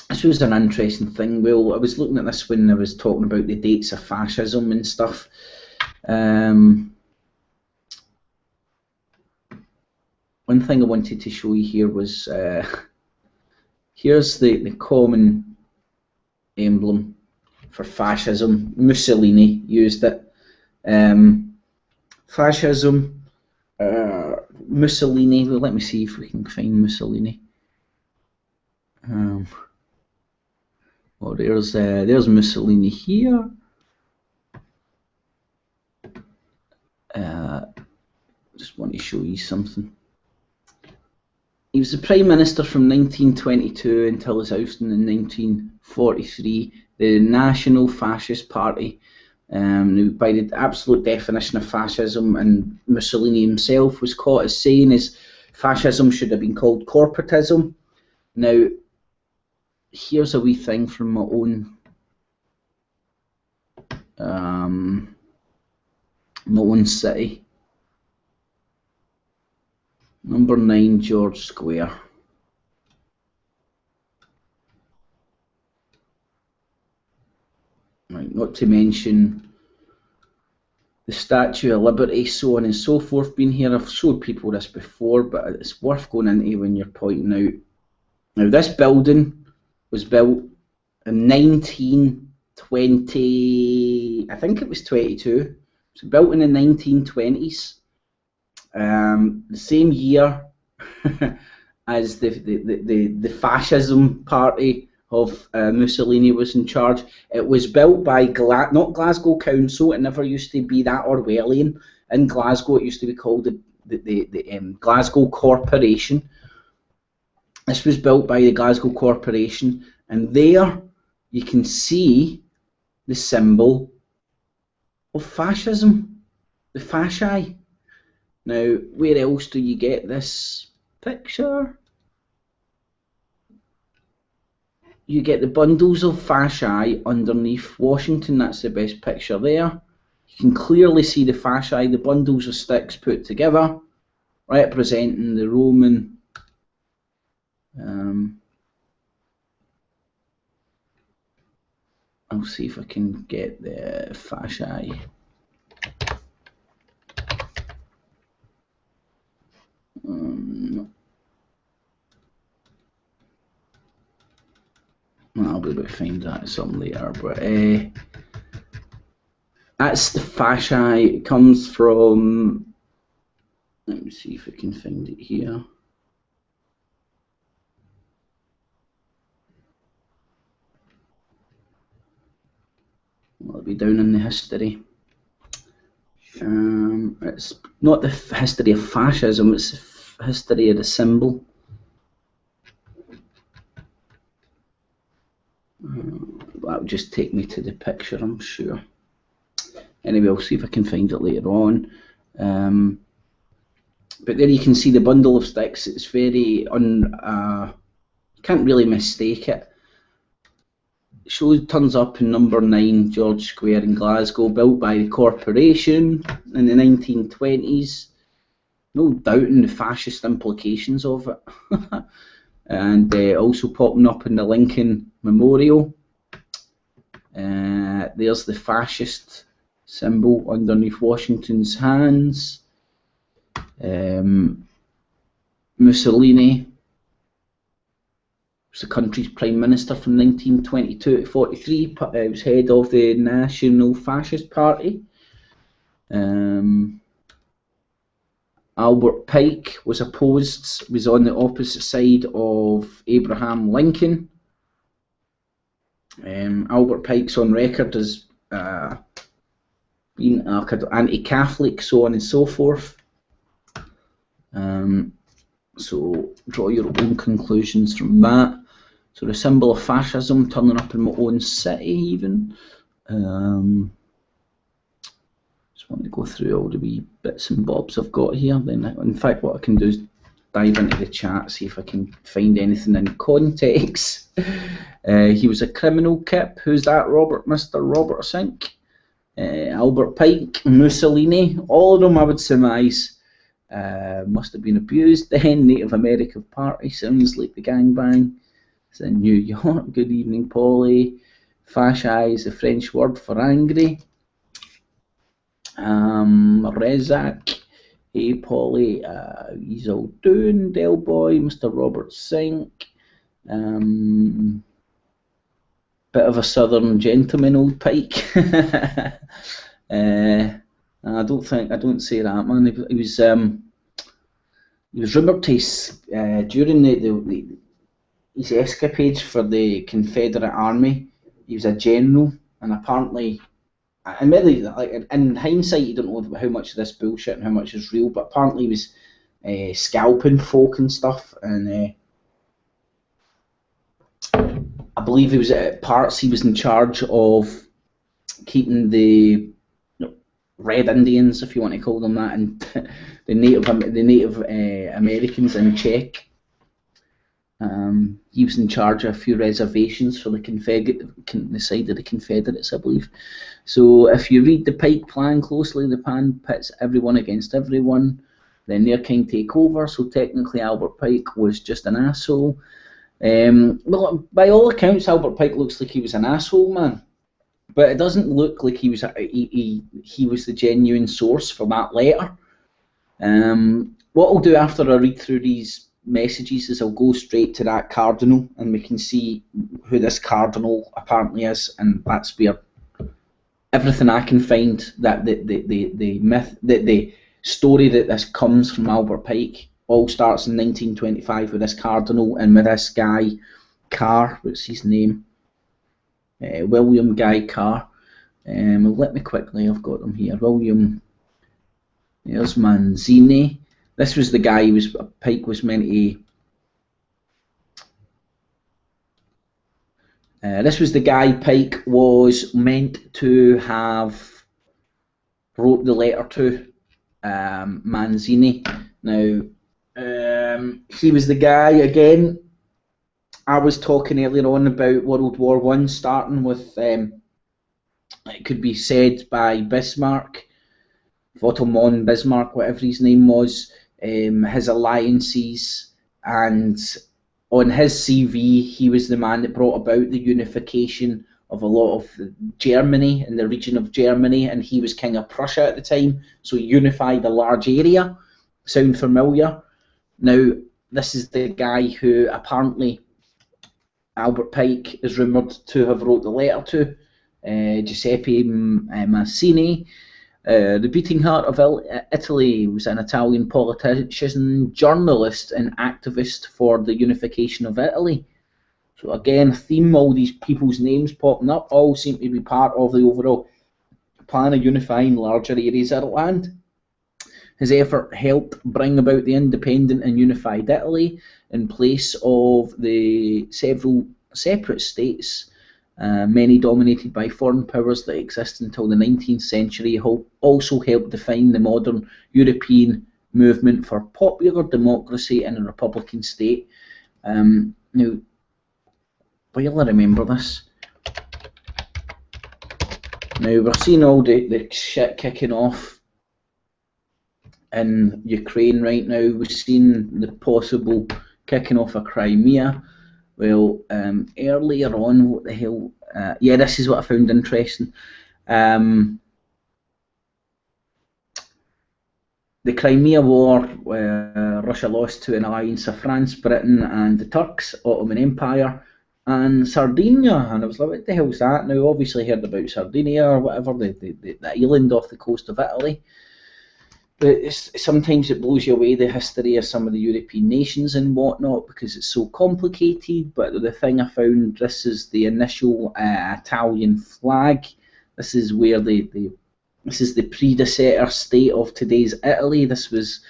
This was an interesting thing. Well, I was looking at this when I was talking about the dates of fascism and stuff. One thing I wanted to show you here was here's the common emblem for fascism. Mussolini used it. Fascism, Mussolini. Well, let me see if we can find Mussolini. Well, there's Mussolini here. Just want to show you something. He was the Prime Minister from 1922 until his ousting in 1943. The National Fascist Party, by the absolute definition of fascism, and Mussolini himself was caught as saying is fascism should have been called corporatism. Now, here's a wee thing from my own city. Number 9 George Square. Right, not to mention the Statue of Liberty, so on and so forth, being here. I've showed people this before, but it's worth going into when you're pointing out. Now, this building was built in 1920, I think it was 22. It was built in the 1920s. The same year as the fascism party of Mussolini was in charge. It was built by not Glasgow Council. It never used to be that Orwellian. In Glasgow, it used to be called the Glasgow Corporation. This was built by the Glasgow Corporation, and there you can see the symbol of fascism, the fasci. Now, where else do you get this picture? You get the bundles of fasci underneath Washington. That's the best picture there. You can clearly see the fasci, the bundles of sticks put together, representing the Roman I'll see if I can get the fasci. I'll be able to find that some later, but that's the fasci. It comes from, let me see if I can find it here. Well, it'll be down in the history. It's not the history of fascism, it's the history of the symbol. That'll just take me to the picture, I'm sure. Anyway, I'll see if I can find it later on. But there you can see the bundle of sticks. It's very can't really mistake it. Turns up in number 9 George Square in Glasgow, built by the corporation in the 1920s. No doubting the fascist implications of it. And also popping up in the Lincoln Memorial. There's the fascist symbol underneath Washington's hands. Mussolini was the country's prime minister from 1922 to 43. He was head of the National Fascist Party. Albert Pike was on the opposite side of Abraham Lincoln. Albert Pike's on record as being anti-Catholic, so on and so forth. So draw your own conclusions from that. So the symbol of fascism turning up in my own city even. Just want to go through all the wee bits and bobs I've got here. Then, in fact, what I can do is dive into the chat, see if I can find anything in context. He was a criminal kip. Who's that, Robert? Mr. Robert Sink? Albert Pike, Mussolini, all of them I would surmise must have been abused then. Native American Party sounds like the gangbang. It's in New York. Good evening, Polly. Fasci is the French word for angry. Rezak, hey Polly, he's all doing, Del Boy, Mr. Robert Sink. Bit of a southern gentleman, old Pike. I don't say that, man. He was rumoured to during his escapades for the Confederate Army. He was a general, and apparently, admittedly, like in hindsight, you don't know how much of this bullshit and how much is real. But apparently, he was scalping folk and stuff, and I believe he was at parts. He was in charge of keeping the Red Indians, if you want to call them that, and the Native Americans in check. He was in charge of a few reservations for the side of the Confederates, I believe. So if you read the Pike plan closely, the plan pits everyone against everyone. Then their kind take over. So technically, Albert Pike was just an asshole. Well, by all accounts, Albert Pike looks like he was an asshole, man. But it doesn't look like he was the genuine source for that letter. What I'll do after I read through these messages is I'll go straight to that cardinal, and we can see who this cardinal apparently is, and that's where everything I can find that the myth, the story that this comes from Albert Pike all starts in 1925 with this cardinal and with this guy Carr. What's his name? William Guy Carr. Let me quickly, I've got him here. William, there's Manzini. This was the guy Pike was meant to. This was the guy Pike was meant to have wrote the letter to, Manzini. Now, he was the guy again. I was talking earlier on about World War I starting with, it could be said by Bismarck, Otto von Bismarck, whatever his name was, his alliances, and on his CV he was the man that brought about the unification of a lot of Germany and the region of Germany, and he was King of Prussia at the time, so he unified a large area. Sound familiar? Now, this is the guy who apparently Albert Pike is rumoured to have wrote the letter to, Giuseppe Mazzini. The beating heart of Italy was an Italian politician, journalist and activist for the unification of Italy. So again, a theme, all these people's names popping up all seem to be part of the overall plan of unifying larger areas of land. His effort helped bring about the independent and unified Italy in place of the several separate states, many dominated by foreign powers that exist until the 19th century. Also helped define the modern European movement for popular democracy in a republican state. Now, while I remember this, now we're seeing all the shit kicking off in Ukraine right now. We've seen the possible kicking off of Crimea. Well, earlier on, what the hell? Yeah, this is what I found interesting. The Crimea War, where Russia lost to an alliance of France, Britain, and the Turks, Ottoman Empire, and Sardinia. And I was like, what the hell's that? Now, obviously, heard about Sardinia or whatever, the island off the coast of Italy. But sometimes it blows you away, the history of some of the European nations and whatnot, because it's so complicated. But the thing I found, this is the initial Italian flag. This is where this is the predecessor state of today's Italy. This was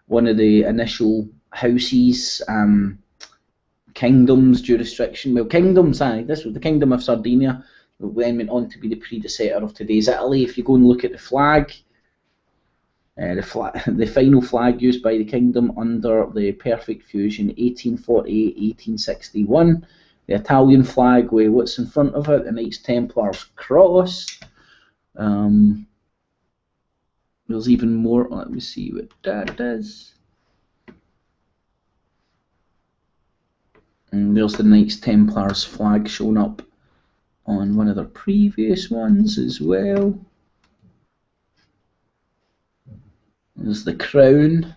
one of the initial houses, kingdoms, jurisdiction. Well, kingdoms, this was the Kingdom of Sardinia, then went on to be the predecessor of today's Italy. If you go and look at the flag, The final flag used by the kingdom under the Perfect Fusion, 1848-1861. The Italian flag with what's in front of it, the Knights Templar's cross. There's even more. Let me see what that is. And there's the Knights Templars flag shown up on one of their previous ones as well. There's the crown.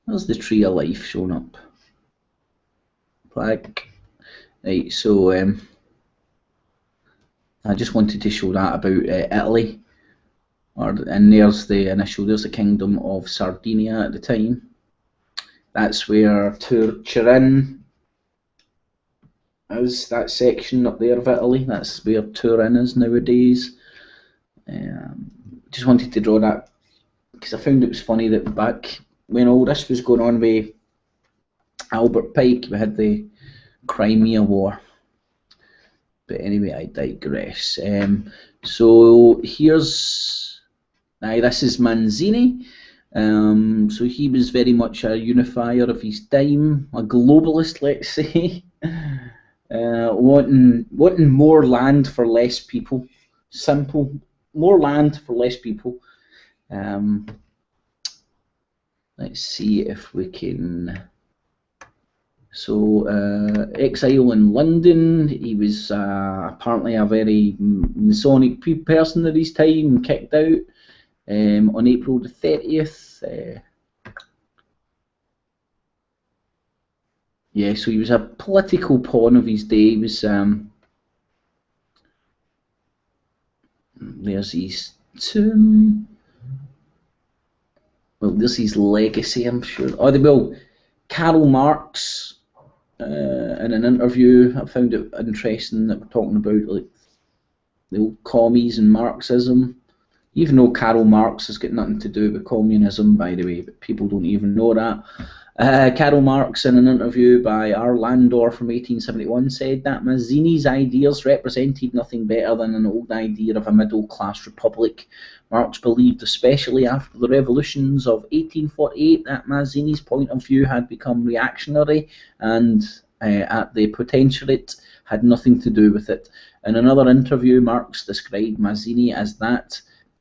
There's the Tree of Life shown up. Flag. Right, so I just wanted to show that about Italy. And there's the initial, there's the Kingdom of Sardinia at the time. That's where Turin is, that section up there of Italy. That's where Turin is nowadays. Just wanted to draw that because I found it was funny that back when all this was going on with Albert Pike, we had the Crimea War. But anyway, I digress. So here's, this is Manzini. So he was very much a unifier of his time, a globalist, let's say, wanting more land for less people. Simple, more land for less people. Let's see if we can. So exile in London. He was apparently a very Masonic person at his time, kicked out. On April the 30th. Yeah, so he was a political pawn of his day. He was there's his tomb. Well, there's his legacy, I'm sure. Oh, well, Karl Marx, in an interview, I found it interesting that we're talking about like the old commies and Marxism. Even though Karl Marx has got nothing to do with communism, by the way, but people don't even know that. Karl Marx, in an interview by R. Landor from 1871, said that Mazzini's ideas represented nothing better than an old idea of a middle-class republic. Marx believed, especially after the revolutions of 1848, that Mazzini's point of view had become reactionary and at the potentialate had nothing to do with it. In another interview, Marx described Mazzini as that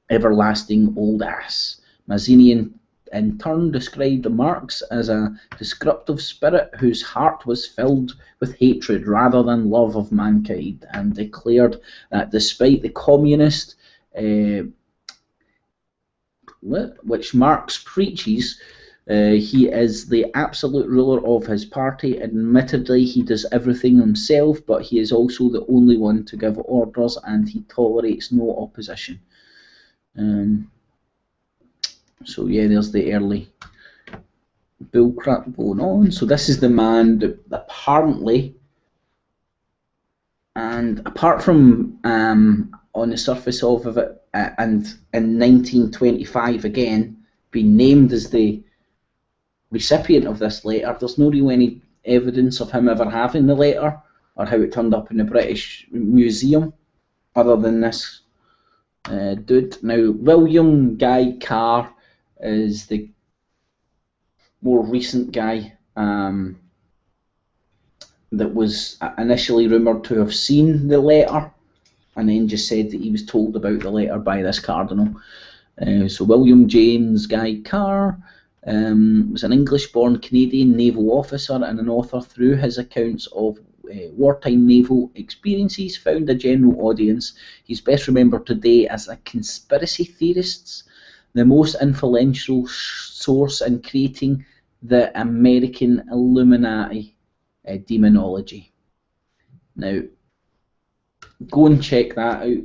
everlasting old ass. Mazzini in turn described Marx as a descriptive spirit whose heart was filled with hatred rather than love of mankind, and declared that despite the communist which Marx preaches, he is the absolute ruler of his party. Admittedly, he does everything himself, but he is also the only one to give orders, and he tolerates no opposition. So yeah, there's the early bullcrap going on. So this is the man that apparently, and apart from on the surface of it, and in 1925 again, being named as the recipient of this letter, there's no really any evidence of him ever having the letter or how it turned up in the British Museum, other than this dude. Now, William Guy Carr is the more recent guy that was initially rumoured to have seen the letter, and then just said that he was told about the letter by this cardinal. So William James Guy Carr was an English-born Canadian naval officer and an author. Through his accounts of wartime naval experiences, found a general audience. He's best remembered today as a conspiracy theorist, the most influential source in creating the American Illuminati demonology. Now, go and check that out.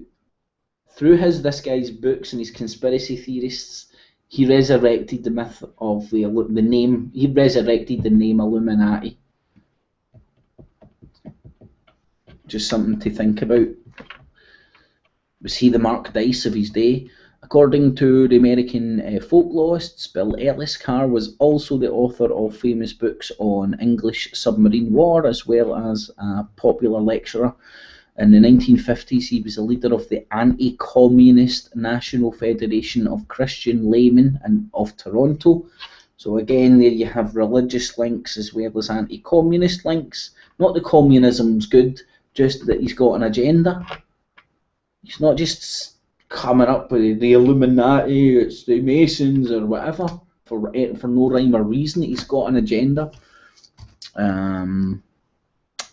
Through this guy's books and his conspiracy theorists, he resurrected the myth of the name. He resurrected the name Illuminati. Just something to think about. Was he the Mark Daiz of his day? According to the American folklorists, Bill Ellis, Carr was also the author of famous books on English submarine war, as well as a popular lecturer. In the 1950s, he was a leader of the anti-communist National Federation of Christian Laymen of Toronto. So again, there you have religious links as well as anti-communist links. Not that communism's good, just that he's got an agenda. He's not just coming up with the Illuminati, it's the Masons or whatever, for no rhyme or reason. He's got an agenda.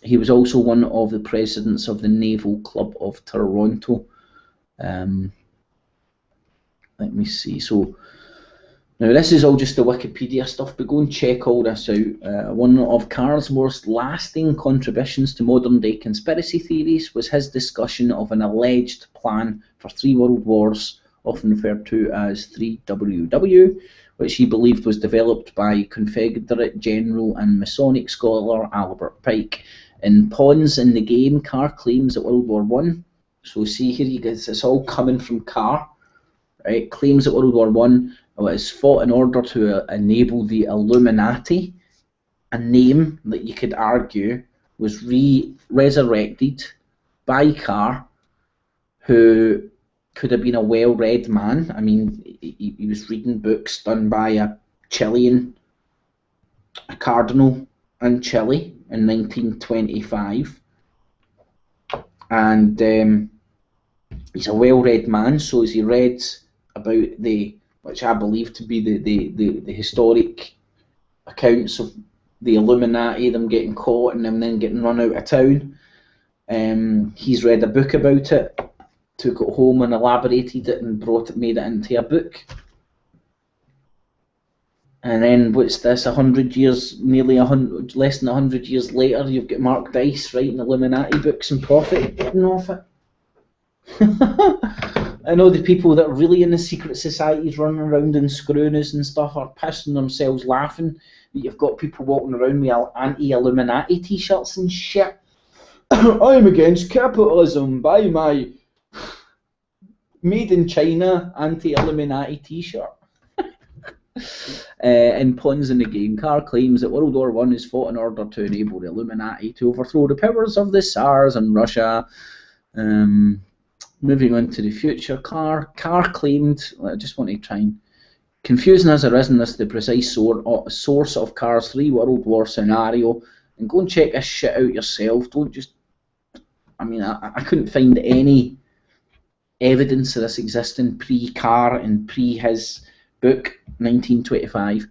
He was also one of the presidents of the Naval Club of Toronto. Let me see. So now this is all just the Wikipedia stuff, but go and check all this out. One of Carr's most lasting contributions to modern day conspiracy theories was his discussion of an alleged plan for 3 world wars, often referred to as 3WW, which he believed was developed by Confederate General and Masonic scholar Albert Pike. In Pawns in the Game, Carr claims that World War I, so see here you guys, it's all coming from Carr, right? Claims that World War I was fought in order to enable the Illuminati, a name that you could argue was resurrected by Carr, who could have been a well-read man. I mean, he was reading books done by a cardinal in Chile in 1925, and he's a well-read man. So as he read about which I believe to be the historic accounts of the Illuminati, them getting caught and them then getting run out of town, he's read a book about it, took it home and elaborated it and made it into a book. And then what's this? 100 years, less than 100 years later, you've got Mark Daiz writing Illuminati books and profiting off it. I know the people that are really in the secret societies running around and screwing us and stuff are pissing themselves laughing that you've got people walking around with anti-Illuminati t-shirts and shit. I'm against capitalism, buy my made in China anti-Illuminati t-shirt. In Pawns in the Game, Carr claims that World War I is fought in order to enable the Illuminati to overthrow the powers of the Tsars and Russia. Moving on to the future, Carr claimed, I just want to try and, confusing has arisen as the precise source of Carr's 3 World War scenario, and go and check this shit out yourself. Don't just, I mean, I couldn't find any evidence of this existing pre-Carr and pre-his book, 1925.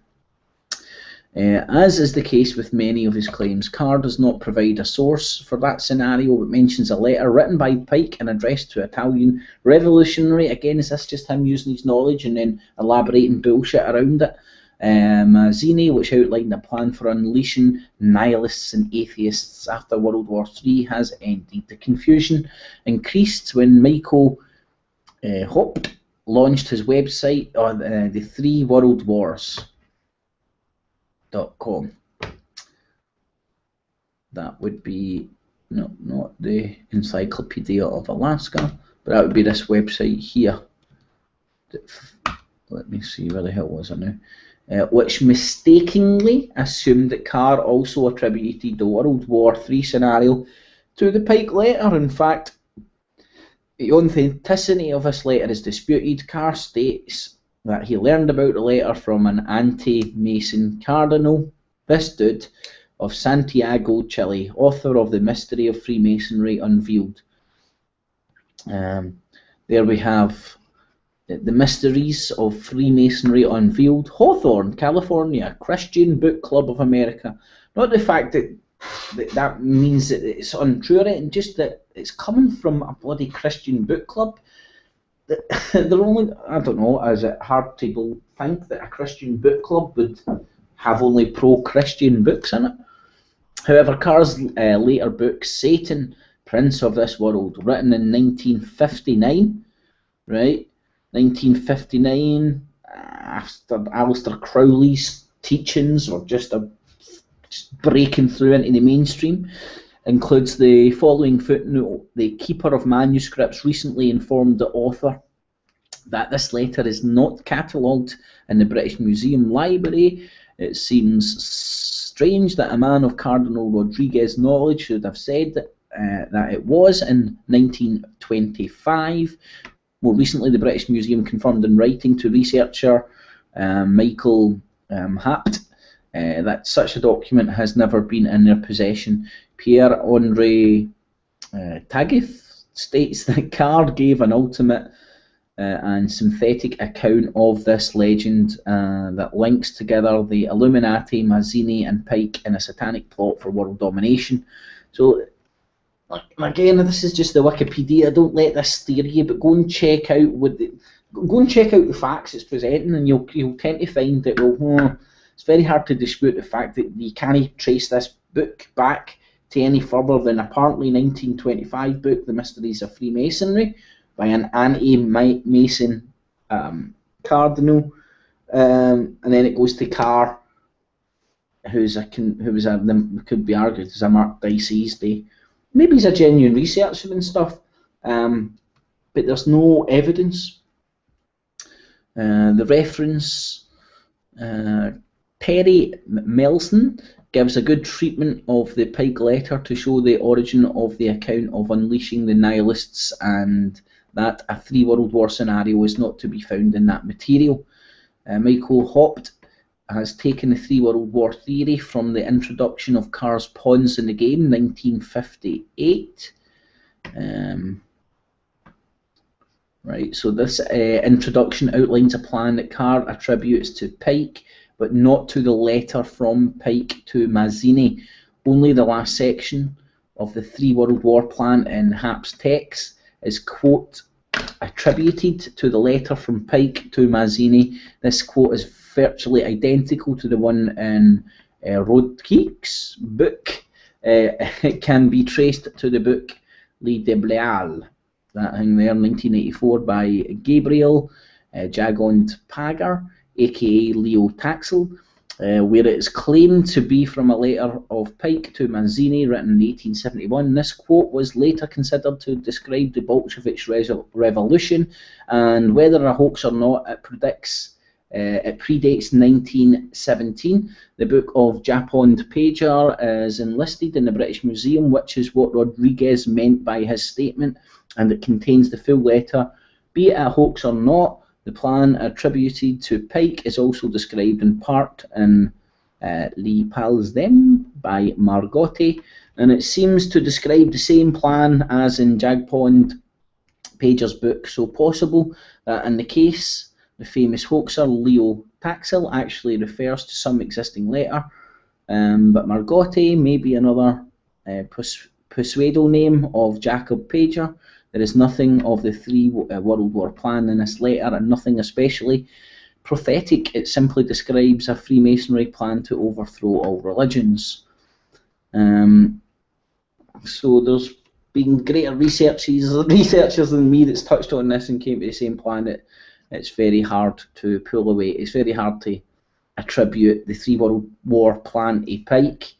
As is the case with many of his claims, Carr does not provide a source for that scenario, but mentions a letter written by Pike and addressed to Italian revolutionary. Again, is this just him using his knowledge and then elaborating bullshit around it? Mazzini, which outlined a plan for unleashing nihilists and atheists after World War III, has ended. The confusion increased when Michael Haupt launched his website on the 3 World Wars.com. That would be not the Encyclopedia of Alaska, but that would be this website here. Let me see, where the hell was it now? Which mistakenly assumed that Carr also attributed the World War III scenario to the Pike letter. In fact, the authenticity of this letter is disputed. Carr states that he learned about the letter from an anti-Mason cardinal, this dude, of Santiago, Chile, author of The Mystery of Freemasonry Unveiled. There we have The Mysteries of Freemasonry Unveiled, Hawthorne, California, Christian Book Club of America. Not the fact that means that it's untrue, and just that it's coming from a bloody Christian book club. They're only, I don't know, is it hard to think that a Christian book club would have only pro-Christian books in it? However, Carr's later book, Satan, Prince of This World, written in 1959, right? 1959, after Aleister Crowley's teachings, or just breaking through into the mainstream, includes the following footnote. The keeper of manuscripts recently informed the author that this letter is not catalogued in the British Museum Library. It seems strange that a man of Cardinal Rodriguez's knowledge should have said that it was in 1925. More recently, the British Museum confirmed in writing to researcher Michael Hapt that such a document has never been in their possession. Pierre-Henri Taguif states that Carr gave an ultimate and synthetic account of this legend that links together the Illuminati, Mazzini and Pike in a satanic plot for world domination. So again, this is just the Wikipedia. Don't let this steer you, but go and check out the facts it's presenting, and you'll tend to find that it's very hard to dispute the fact that you can't trace this book back to any further than apparently 1925 book, The Mysteries of Freemasonry, by an anti-Mason cardinal, and then it goes to Carr, who could be argued as a Mark Daiz day. Maybe he's a genuine researcher and stuff, but there's no evidence. The reference, Terry Melson gives a good treatment of the Pike letter to show the origin of the account of unleashing the nihilists, and that a 3 World War scenario is not to be found in that material. Michael Hopt has taken the 3 World War theory from the introduction of Carr's pawns in the game, 1958. Right, so this introduction outlines a plan that Carr attributes to Pike, but not to the letter from Pike to Mazzini. Only the last section of the 3 World War plan in Hap's text is, quote, attributed to the letter from Pike to Mazzini. This quote is virtually identical to the one in Rodkiek's book. It can be traced to the book Les Débléal, that thing there, 1984, by Gabriel Jagond-Pagar, aka Leo Taxel, where it is claimed to be from a letter of Pike to Mazzini written in 1871. This quote was later considered to describe the Bolshevik revolution, and whether a hoax or not, it predates 1917. The book of Japond-Pagar is enlisted in the British Museum, which is what Rodriguez meant by his statement, and it contains the full letter. Be it a hoax or not, the plan attributed to Pike is also described in part in Les Pals Them by Margotti, and it seems to describe the same plan as in Jagpond-Pagar's book, so possible that in the case the famous hoaxer Leo Taxel actually refers to some existing letter, but Margotti may be another pseudo name of Jacob Pager. There is nothing of the 3 World War plan in this letter, and nothing especially prophetic. It simply describes a Freemasonry plan to overthrow all religions. So there's been greater researchers than me that's touched on this and came to the same plan. It's very hard to pull away. It's very hard to attribute the 3 World War plan to Pike.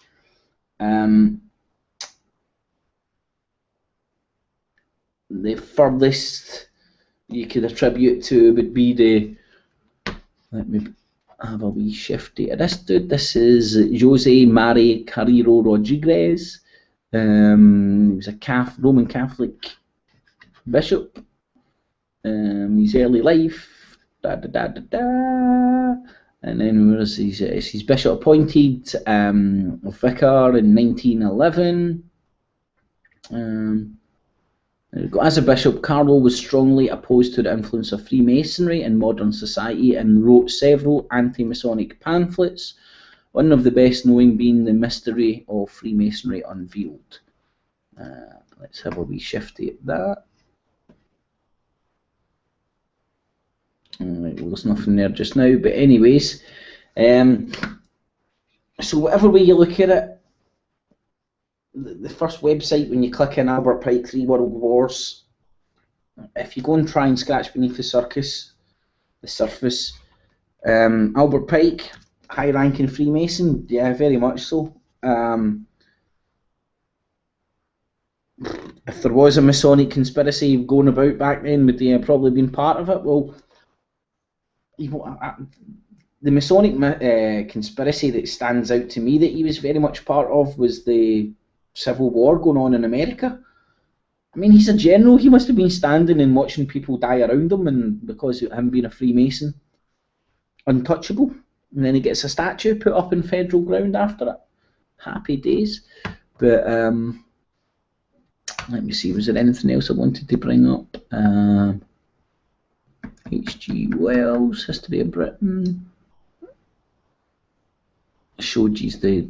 The furthest you could attribute to would be the, let me have a wee shifty of this dude. This is Jose Mari Carrero Rodriguez. He was a Roman Catholic bishop. His early life, and then was his bishop appointed vicar in 1911. As a bishop, Carlo was strongly opposed to the influence of Freemasonry in modern society and wrote several anti-Masonic pamphlets, one of the best known being The Mystery of Freemasonry Unveiled. Let's have a wee shifty at that. Right, well, there's nothing there just now, but anyways, so whatever way you look at it, the first website, when you click in Albert Pike 3 World Wars, if you go and try and scratch beneath the surface, Albert Pike, high-ranking Freemason, yeah, very much so. If there was a Masonic conspiracy going about back then, would they have probably been part of it? Well, the Masonic conspiracy that stands out to me that he was very much part of was the Civil War going on in America. I mean, he's a general. He must have been standing and watching people die around him, and because of him being a Freemason, untouchable. And then he gets a statue put up in federal ground after it. Happy days. But let me see, was there anything else I wanted to bring up? H.G. Wells, History of Britain. Showed you the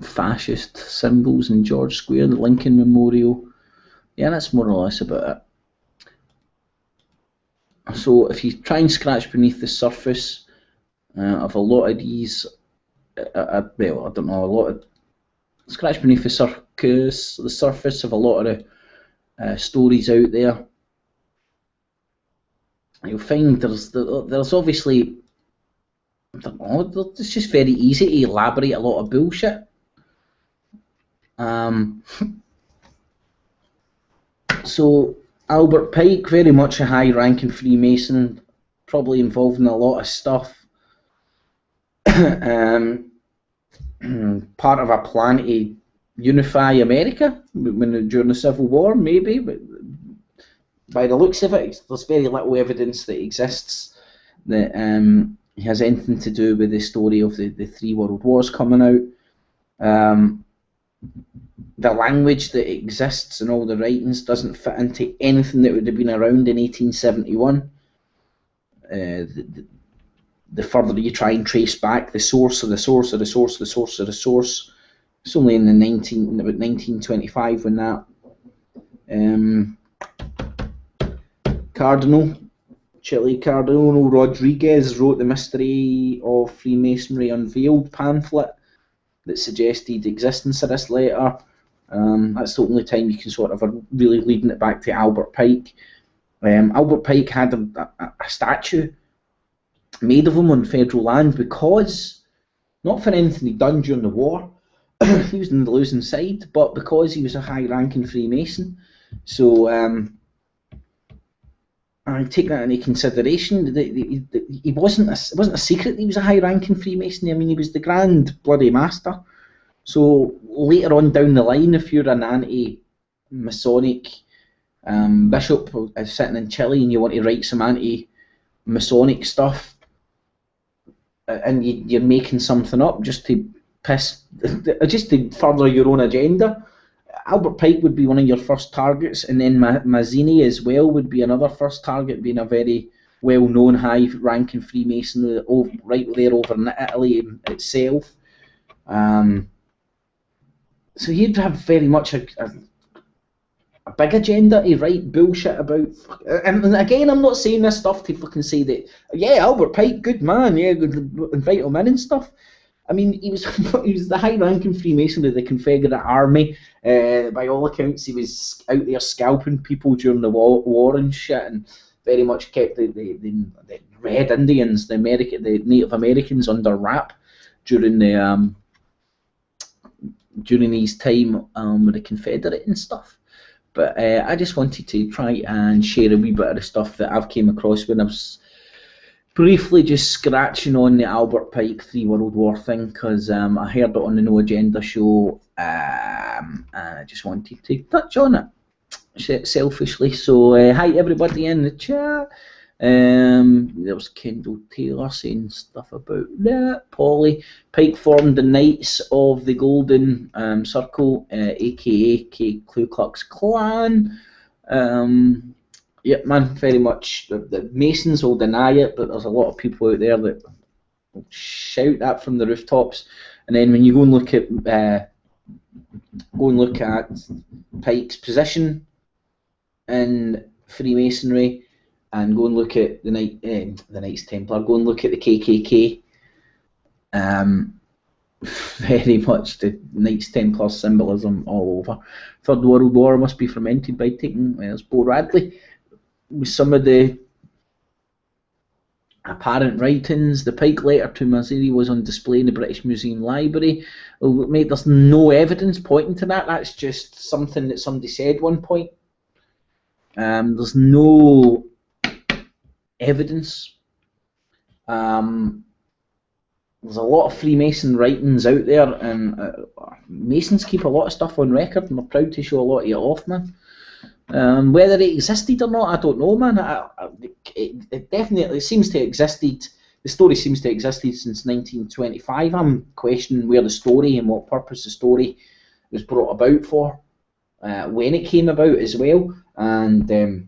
fascist symbols in George Square, the Lincoln Memorial. Yeah, that's more or less about it. So if you try and scratch beneath the surface of a lot of these, well, I don't know, scratch beneath the surface of a lot of the stories out there, you'll find there's obviously, I don't know, it's just very easy to elaborate a lot of bullshit. So Albert Pike, very much a high-ranking Freemason, probably involved in a lot of stuff. Part of a plan to unify America during the Civil War, maybe, but by the looks of it, there's very little evidence that exists that has anything to do with the story of the three world wars coming out. The language that exists in all the writings doesn't fit into anything that would have been around in 1871. The further you try and trace back the source of the source of the source of the source of the source, it's only in about 1925 when that Chile Cardinal Rodriguez wrote the Mystery of Freemasonry Unveiled pamphlet that suggested the existence of this letter. That's the only time you can sort of really leading it back to Albert Pike. Albert Pike had a statue made of him on federal land because, not for anything he'd done during the war, he was on the losing side, but because he was a high-ranking Freemason. So I take that into consideration. It wasn't a secret that he was a high-ranking Freemason. I mean, he was the Grand Bloody Master. So later on down the line, if you're an anti-Masonic bishop sitting in Chile and you want to write some anti-Masonic stuff, and you're making something up just to further your own agenda, Albert Pike would be one of your first targets, and then Mazzini as well would be another first target, being a very well-known high-ranking Freemason right there over in Italy itself. So he'd have very much a big agenda to write bullshit about. And again, I'm not saying this stuff to fucking say that, yeah, Albert Pike, good man, yeah, good, invite him in and stuff. I mean, he was the high-ranking Freemason of the Confederate Army. By all accounts, he was out there scalping people during the war and shit, and very much kept the Red Indians, the Native Americans, under wrap during his time with the Confederate and stuff. But I just wanted to try and share a wee bit of the stuff that I've came across when I was briefly just scratching on the Albert Pike 3 World War thing, because I heard it on the No Agenda show, and I just wanted to touch on it selfishly. So hi everybody in the chat. There was Kendall Taylor saying stuff about that. Polly, Pike formed the Knights of the Golden Circle, aka Ku Klux Klan. Yep, man, very much. The Masons will deny it, but there's a lot of people out there that will shout that from the rooftops. And then when you go and look at Pike's position in Freemasonry, and go and look at the Knights Templar, go and look at the KKK. Very much the Knights Templar symbolism all over. Third World War must be fermented by taking Bo Radley. With some of the apparent writings, the Pike letter to Mazzini was on display in the British Museum Library. Well, mate, there's no evidence pointing to that. That's just something that somebody said one point. There's no evidence. there's a lot of Freemason writings out there, and Masons keep a lot of stuff on record, and they're proud to show a lot of it off, man. Whether it existed or not, I don't know, man. It definitely seems to have existed. The story seems to have existed since 1925. I'm questioning where the story and what purpose the story was brought about for, when it came about as well, and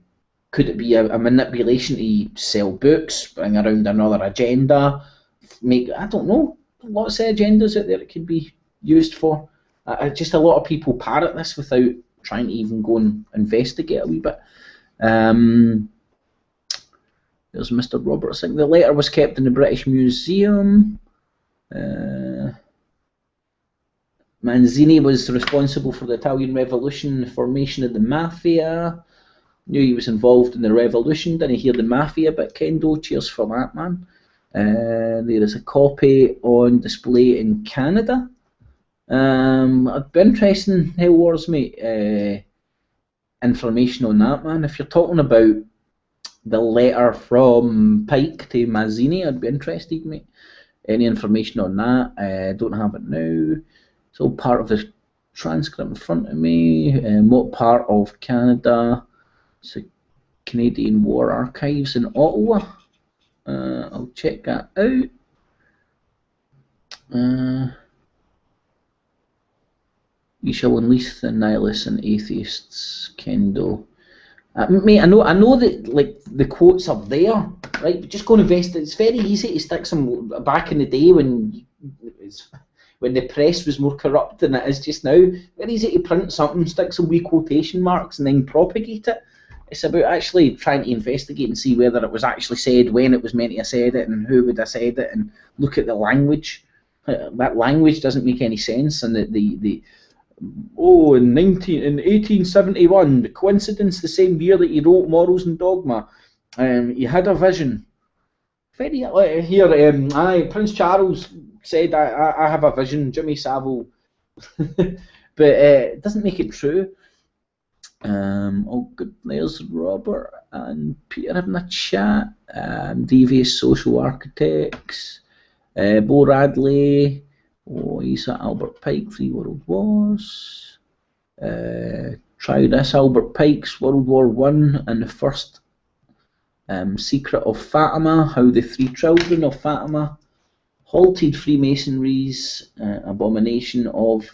could it be a manipulation to sell books, bring around another agenda, I don't know, lots of agendas out there it could be used for. Just a lot of people parrot this without trying to even go and investigate a wee bit. There's Mr. Robertson. The letter was kept in the British Museum. Manzini was responsible for the Italian Revolution and the formation of the Mafia. Knew he was involved in the revolution. Didn't hear the Mafia bit, Kendo. Cheers for that, man. There is a copy on display in Canada. It'd be interesting, Hell Wars, mate. Information on that, man. If you're talking about the letter from Pike to Mazzini, I'd be interested, mate. Any information on that? I don't have it now. It's all part of the transcript in front of me. What part of Canada? It's the Canadian War Archives in Ottawa. I'll check that out. We shall unleash the nihilists and atheists, Kendo. Mate, I know that like the quotes are there, right? But just go and invest. It's very easy to stick some back in the day when the press was more corrupt than it is just now. Very easy to print something, stick some wee quotation marks, and then propagate it. It's about actually trying to investigate and see whether it was actually said, when it was meant to have said it, and who would have said it, and look at the language. That language doesn't make any sense, and in 1871, the coincidence the same year that he wrote Morals and Dogma, he had a vision. Very here, Prince Charles said, I have a vision, Jimmy Savile, but it doesn't make it true. Oh, good. There's Robert and Peter having a chat. Devious Social Architects. Bo Radley. Oh, he's at Albert Pike, 3 World Wars. Try this, Albert Pike's World War I and the First Secret of Fatima, how the 3 children of Fatima halted Freemasonry's abomination of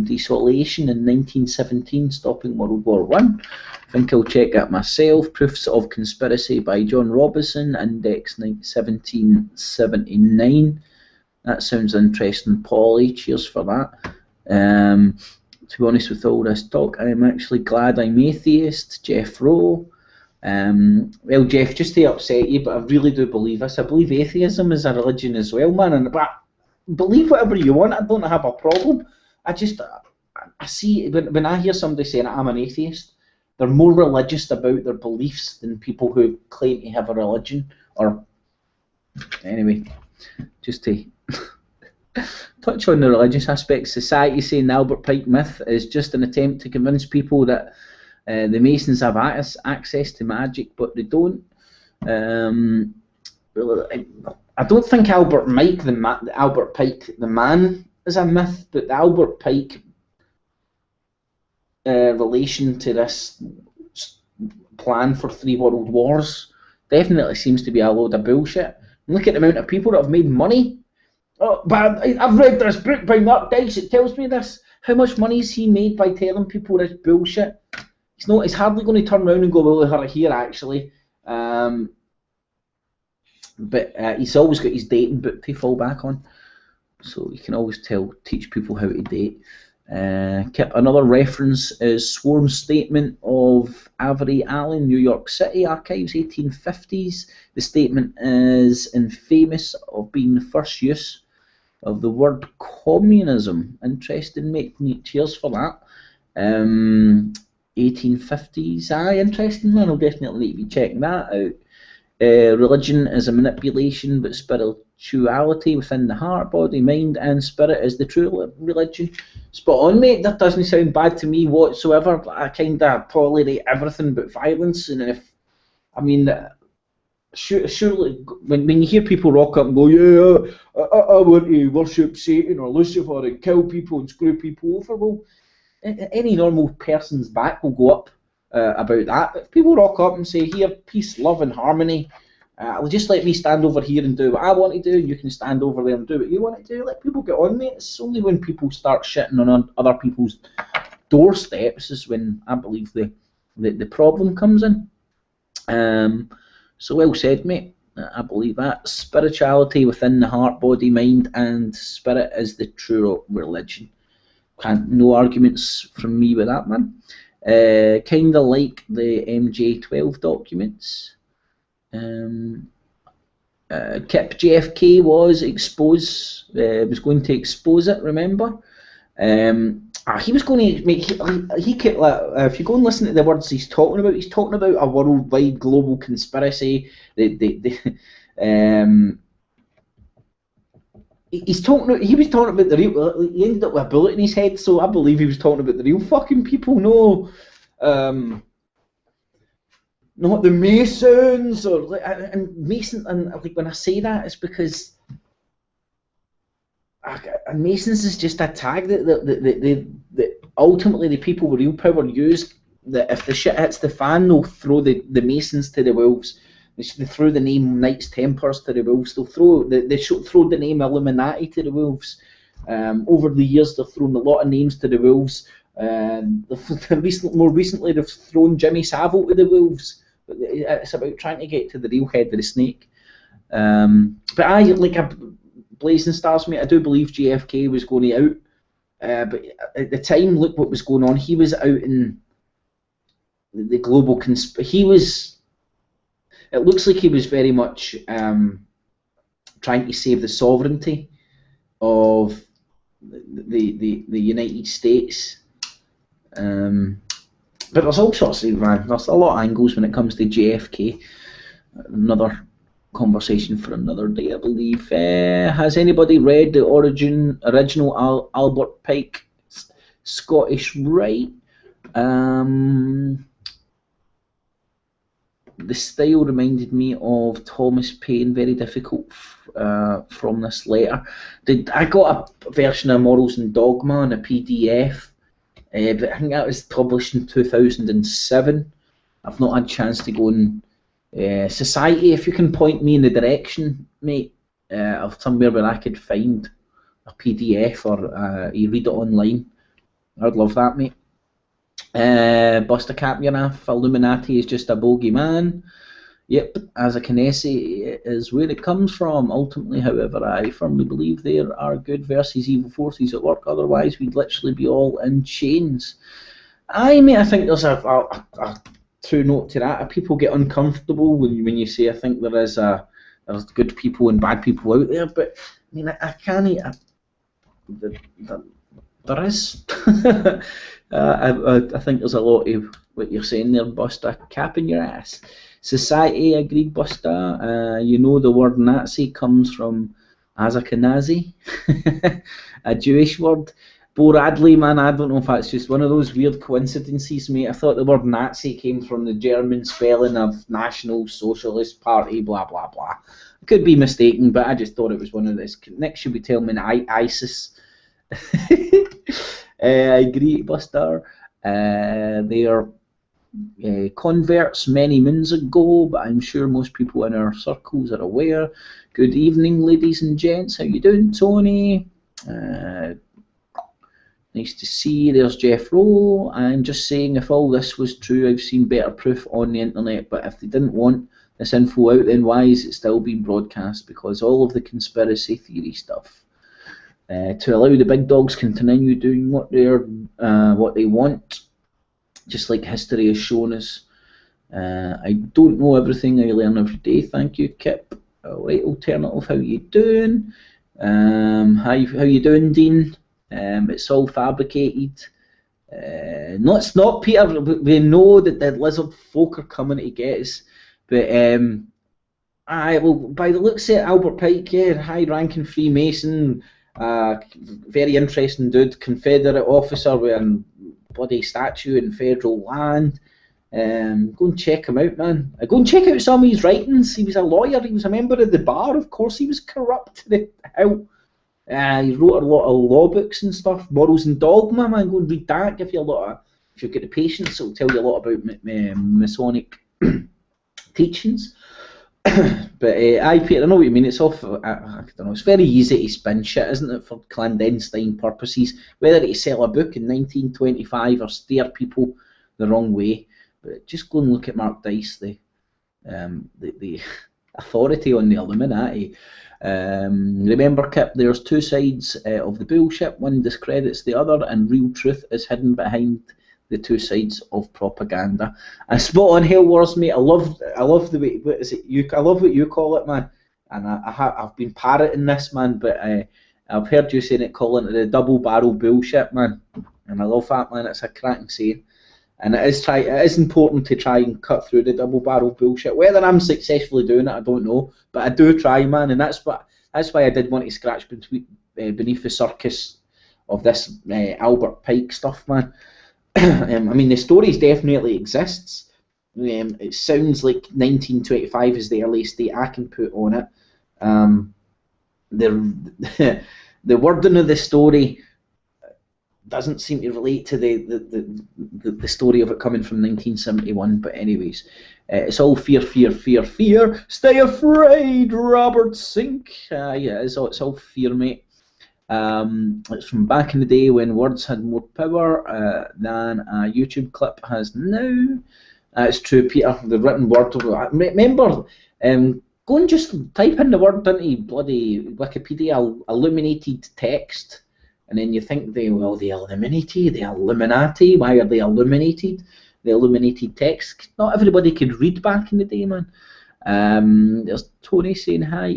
desolation in 1917, stopping World War I. I think I'll check that myself. Proofs of Conspiracy by John Robinson, Index 1779. That sounds interesting, Polly. Cheers for that. To be honest with all this talk, I'm actually glad I'm atheist. Jeff Rowe. Well, Jeff, just to upset you, but I really do believe this. I believe atheism is a religion as well, man. And but believe whatever you want. I don't have a problem. I see when I hear somebody saying I'm an atheist, they're more religious about their beliefs than people who claim to have a religion. Or anyway, just to touch on the religious aspect, society saying the Albert Pike myth is just an attempt to convince people that the Masons have access to magic, but they don't. I don't think Albert Pike the man is a myth, but the Albert Pike relation to this plan for 3 world wars definitely seems to be a load of bullshit. Look at the amount of people that have made money. Oh, but I've read this book by Mark Daiz. It tells me this. How much money has he made by telling people this bullshit? He's hardly going to turn around and go, well, they're here actually. But he's always got his dating book to fall back on, so you can always teach people how to date. Another reference is Sworn Statement of Avery Allen, New York City Archives, 1850s. The statement is infamous of being the first use of the word communism. Interesting, mate. Cheers for that. 1850s. Interesting, man. I'll definitely need to be checking that out. Religion is a manipulation, but spirituality within the heart, body, mind, and spirit is the true religion. Spot on, mate. That doesn't sound bad to me whatsoever. I kind of tolerate everything but violence, and surely when you hear people rock up and go, yeah, I want to worship Satan or Lucifer and kill people and screw people over, well, any normal person's back will go up about that. But if people rock up and say, here, peace, love and harmony, just let me stand over here and do what I want to do, you can stand over there and do what you want to do, let people get on, mate. It's only when people start shitting on other people's doorsteps is when I believe the problem comes in. So well said, mate. I believe that. Spirituality within the heart, body, mind and spirit is the true religion. No arguments from me with that, man. Kind of like the MJ12 documents. Kip JFK was going to expose it, remember? He was going to make. He kept, if you go and listen to the words he's talking about a worldwide global conspiracy. He was talking about the real. He ended up with a bullet in his head, so I believe he was talking about the real fucking people. No, not the Masons or and Mason. And like when I say that, it's because Masons is just a tag that ultimately the people with real power use. That if the shit hits the fan, they'll throw the Masons to the wolves. They throw the name Knights Templars to the wolves. They'll throw the name Illuminati to the wolves. Over the years, they've thrown a lot of names to the wolves. More recently, they've thrown Jimmy Savile to the wolves. But it's about trying to get to the real head of the snake. But blazing stars, mate. I do believe JFK was going out. But at the time, look what was going on. He was out in the global It looks like he was very much trying to save the sovereignty of the United States. But there's all sorts of, there's a lot of angles when it comes to JFK. Another conversation for another day, I believe. Has anybody read the original Albert Pike Scottish Rite? The style reminded me of Thomas Paine, very difficult from this letter. I got a version of Morals and Dogma in a PDF, but I think that was published in 2007. I've not had a chance to go in Society. If you can point me in the direction, mate, of somewhere where I could find a PDF or you read it online, I'd love that, mate. Buster Capuraf, Illuminati is just a bogeyman. Yep, as a Knesset is where it comes from. Ultimately, however, I firmly believe there are good versus evil forces at work. Otherwise, we'd literally be all in chains. I think there's a true note to that. People get uncomfortable when you say I think there's good people and bad people out there, but I mean I can't. There is. I think there's a lot of what you're saying there, Buster. Cap in your ass. Society, agreed, Buster. You know the word Nazi comes from Ashkenazi, a Jewish word. Bo Radley, man, I don't know if that's just one of those weird coincidences, mate. I thought the word Nazi came from the German spelling of National Socialist Party, blah, blah, blah. I could be mistaken, but I just thought it was one of this. Next should be telling me ISIS. I agree, Buster. They are converts many moons ago, but I'm sure most people in our circles are aware. Good evening, ladies and gents. How you doing, Tony? Nice to see you. There's Jeff Rowe. I'm just saying, if all this was true, I've seen better proof on the internet, but if they didn't want this info out, then why is it still being broadcast? Because all of the conspiracy theory stuff. To allow the big dogs continue doing what they want, just like history has shown us. I don't know everything. I learn every day. Thank you, Kip. Alright, Alternative, how you doing? How you doing, Dean? It's all fabricated. No, it's not, Peter. We know that the lizard folk are coming to get us. But well, by the looks of it, Albert Pike, yeah, high-ranking Freemason, very interesting dude, Confederate officer with a bloody statue in federal land. Go and check him out, man. Go and check out some of his writings. He was a lawyer. He was a member of the bar. Of course, he was corrupt to the hell. He wrote a lot of law books and stuff. Morals and Dogma, man. Go and read that. Give you a lot of, if you've got the patience, it'll tell you a lot about Masonic teachings. But I, Peter, I know what you mean. It's off. I don't know. It's very easy to spin shit, isn't it, for clandestine purposes? Whether to sell a book in 1925 or steer people the wrong way. But just go and look at Mark Daiz, the authority on the Illuminati. Remember, Kip, there's two sides of the bullshit. One discredits the other, and real truth is hidden behind the two sides of propaganda. And spot on, Hell Wars, mate. I love the way. What is it? I love what you call it, man. And I've been parroting this, man. But I've heard you saying it, calling it the double barrel bullshit, man. And I love that, man. It's a cracking saying. And it is important to try and cut through the double barrel bullshit. Whether I'm successfully doing it, I don't know, but I do try, man. And that's why I did want to scratch beneath the surface of this Albert Pike stuff, man. I mean, the stories definitely exists. It sounds like 1925 is the earliest date I can put on it. The wording of the story doesn't seem to relate to the story of it coming from 1971, but anyways, it's all fear, fear, fear, fear. Stay afraid, Robert Sink. Yeah, it's all fear, mate. It's from back in the day when words had more power than a YouTube clip has now. It's true, Peter. The written word. Remember, go and just type in the word into bloody Wikipedia, illuminated text. And then you think the Illuminati, why are they illuminated? The illuminated text. Not everybody could read back in the day, man. There's Tony saying hi.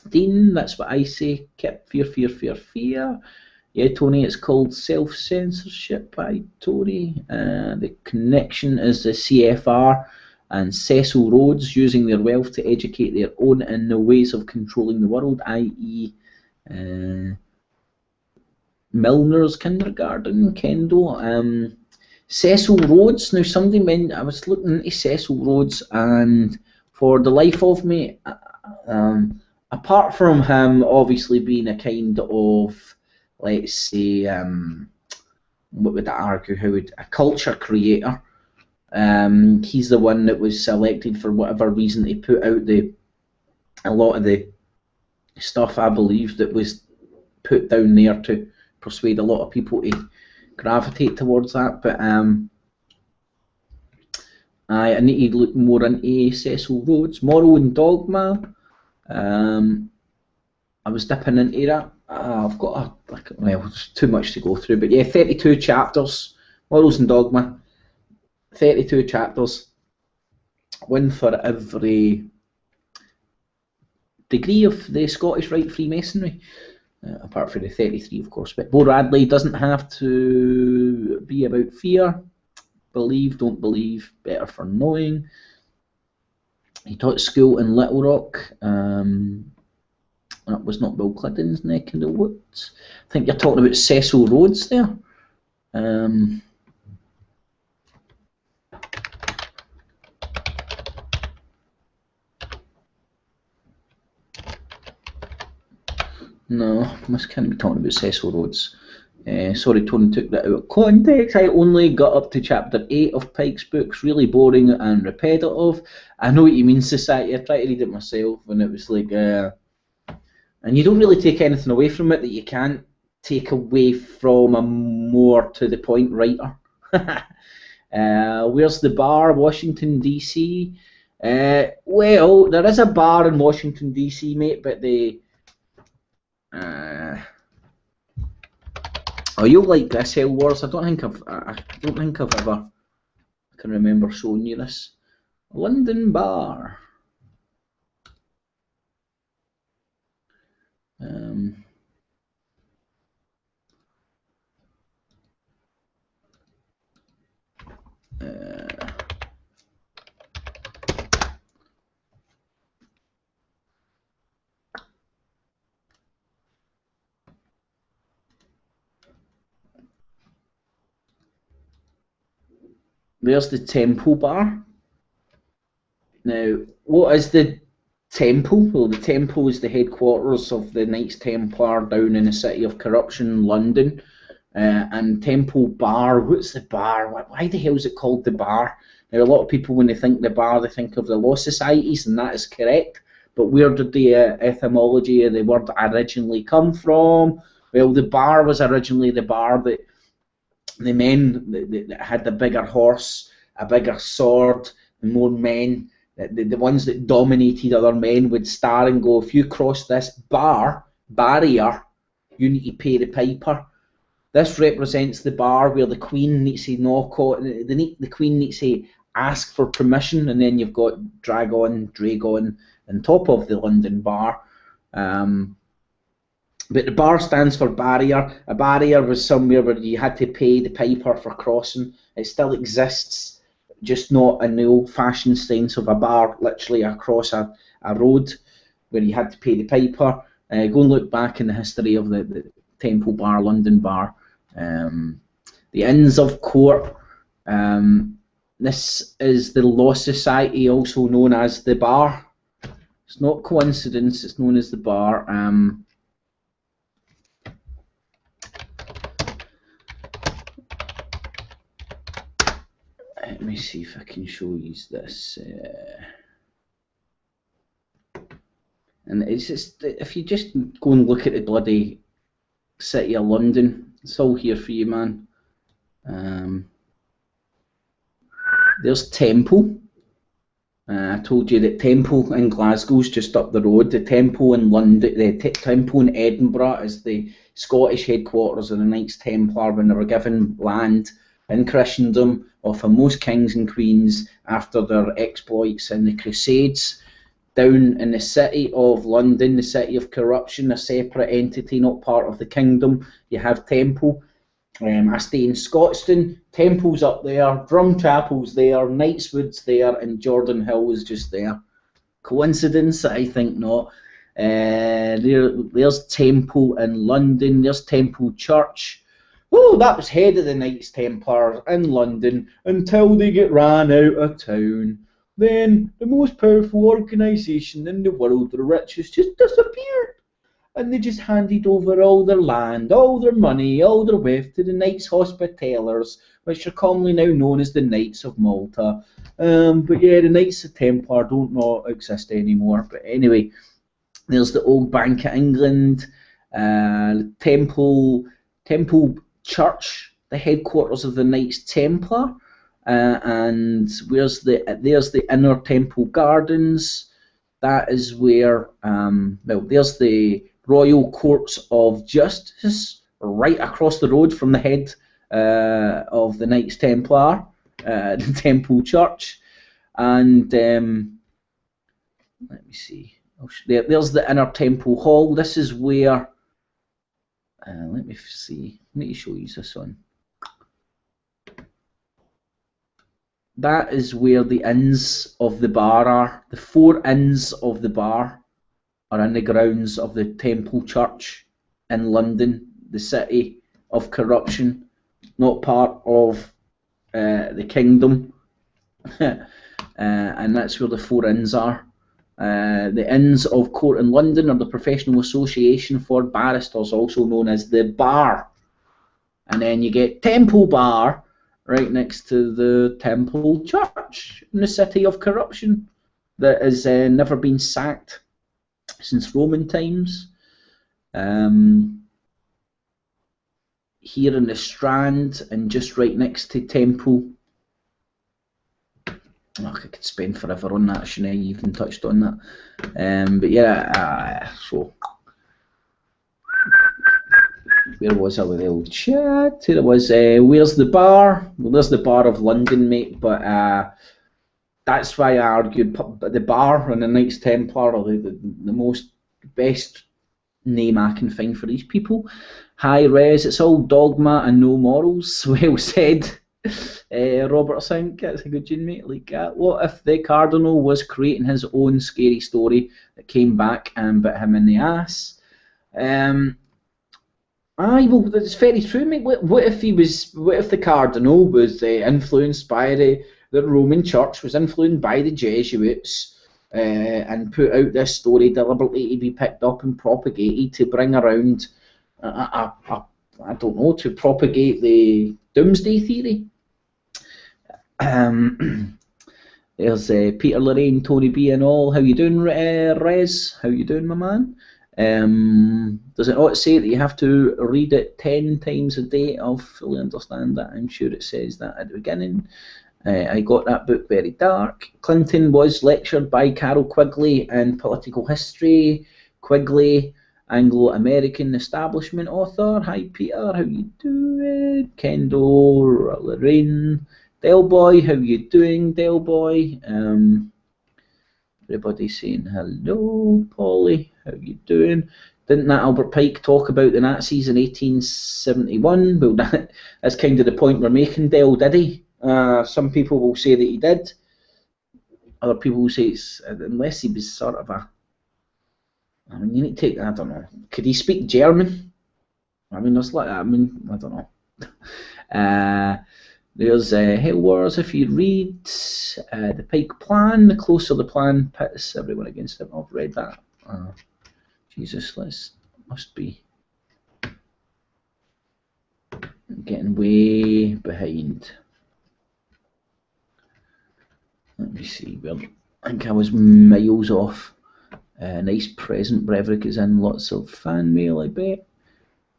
Dean, that's what I say. Kip, fear, fear, fear, fear. Yeah, Tony, it's called self-censorship by Tony. The connection is the CFR and Cecil Rhodes using their wealth to educate their own in the ways of controlling the world, i.e. Milner's Kindergarten, Kendall. Cecil Rhodes. Now, I was looking into Cecil Rhodes, and for the life of me, apart from him obviously being a kind of, let's say, what would I argue? A culture creator? He's the one that was selected for whatever reason to put out a lot of the stuff, I believe, that was put down there to persuade a lot of people to gravitate towards that. But I need to look more into Cecil Rhodes. Moral and Dogma. I was dipping into that. I've got it's too much to go through, but yeah, 32 chapters. Morals and Dogma. 32 chapters. One for every degree of the Scottish Rite Freemasonry. Apart from the 33, of course. But Bo Radley doesn't have to be about fear. Believe, don't believe, better for knowing. He taught school in Little Rock. That was not Bill Clinton's neck of the woods. I think you're talking about Cecil Rhodes there. No, must can't be talking about Cecil Rhodes. Sorry, Tony took that out of context. I only got up to chapter 8 of Pike's books. Really boring and repetitive. I know what you mean, Society. I tried to read it myself, and it was like, and you don't really take anything away from it that you can't take away from a more to the point writer. Where's the bar? Washington DC. Well, there is a bar in Washington DC, mate, but they. Oh, you'll like this, Hell Wars. I don't think I've ever can remember showing you this. London Bar. there's the Temple Bar. Now, what is the Temple? Well, the Temple is the headquarters of the Knights Templar down in the City of Corruption, London. And Temple Bar, what's the bar? Why the hell is it called the bar? Now, a lot of people, when they think the bar, they think of the Law Societies, and that is correct. But where did the etymology of the word originally come from? Well, the bar was originally the bar that the men that had the bigger horse, a bigger sword, and more men, the ones that dominated other men would start and go, if you cross this barrier, you need to pay the piper. This represents the bar where the Queen needs to knock on, the Queen needs to ask for permission, and then you've got Dragon on top of the London Bar. But the bar stands for barrier. A barrier was somewhere where you had to pay the piper for crossing. It still exists, just not in the old-fashioned sense of a bar, literally across a road where you had to pay the piper. Go and look back in the history of the Temple Bar, London Bar. The Inns of Court. This is the Law Society, also known as the Bar. It's not coincidence, it's known as the Bar. Let me see if I can show you this. And it's just, if you just go and look at the bloody City of London, it's all here for you, man. There's Temple. I told you that Temple in Glasgow's just up the road. The Temple in London, the Temple in Edinburgh is the Scottish headquarters of the Knights Templar when they were given land in Christendom off of most kings and queens after their exploits in the Crusades. Down in the City of London, the City of Corruption, a separate entity, not part of the kingdom, you have Temple. I stay in Scotstoun, Temple's up there, Drumchapel's there, Knightswood's there, and Jordan Hill is just there. Coincidence? I think not. There's Temple in London, there's Temple Church. Oh, that was head of the Knights Templar in London until they get ran out of town. Then the most powerful organisation in the world, the richest, just disappeared. And they just handed over all their land, all their money, all their wealth to the Knights Hospitallers, which are commonly now known as the Knights of Malta. But yeah, the Knights of Templar don't not exist anymore. But anyway, there's the Old Bank of England, Temple Church, the headquarters of the Knights Templar, and there's the Inner Temple Gardens. That is where, well, there's the Royal Courts of Justice, right across the road from the head of the Knights Templar, the Temple Church. And let me see, there's the Inner Temple Hall. This is where, let me see, I need to show you this one. That is where the inns of the bar are. The 4 inns of the bar are in the grounds of the Temple Church in London, the City of Corruption, not part of the kingdom. And that's where the 4 inns are. The Inns of Court in London are the professional association for barristers, also known as the Bar. And then you get Temple Bar right next to the Temple Church in the City of Corruption that has never been sacked since Roman times. Here in the Strand and just right next to Temple. Oh, I could spend forever on that, Sinead, you even touched on that. But yeah, so where was I with the old chat? Here it was, where's the bar? Well, there's the Bar of London, mate, but that's why I argued the Bar and the Knights Templar are the most best name I can find for these people. High res, it's all dogma and no morals. Well said, Robert Sink. That's a good tune, mate. Like that. What if the Cardinal was creating his own scary story that came back and bit him in the ass? Aye, well, that's very true, mate. What if he was? What if the cardinal was influenced by the Roman Church, was influenced by the Jesuits, and put out this story deliberately to be picked up and propagated to bring around, I don't know, to propagate the doomsday theory. Um, There's Peter, Lorraine, Tony B, and all. How you doing, Rez? How you doing, my man? Does it not say that you have to read it 10 times a day? I'll fully understand that. I'm sure it says that at the beginning. I got that book very dark. Clinton was lectured by Carol Quigley in political history. Quigley, Anglo-American establishment author. Hi, Peter. How you doing? Kendo, Lorraine. Del Boy, how you doing, Del Boy? Everybody saying hello, Polly. How you doing? Didn't that Albert Pike talk about the Nazis in 1871? Well, that's kind of the point we're making, Del, did he? Some people will say that he did. Other people will say it's, unless he was sort of a... I mean, you need to take... I don't know. Could he speak German? I mean, there's like... I mean, I don't know. There's Hell Wars. If you read the Pike Plan, the closer the plan pits everyone against it. I've read that. Jesus, must be getting way behind. Let me see. Well, I think I was miles off. Nice present. Breverick is in. Lots of fan mail, I bet.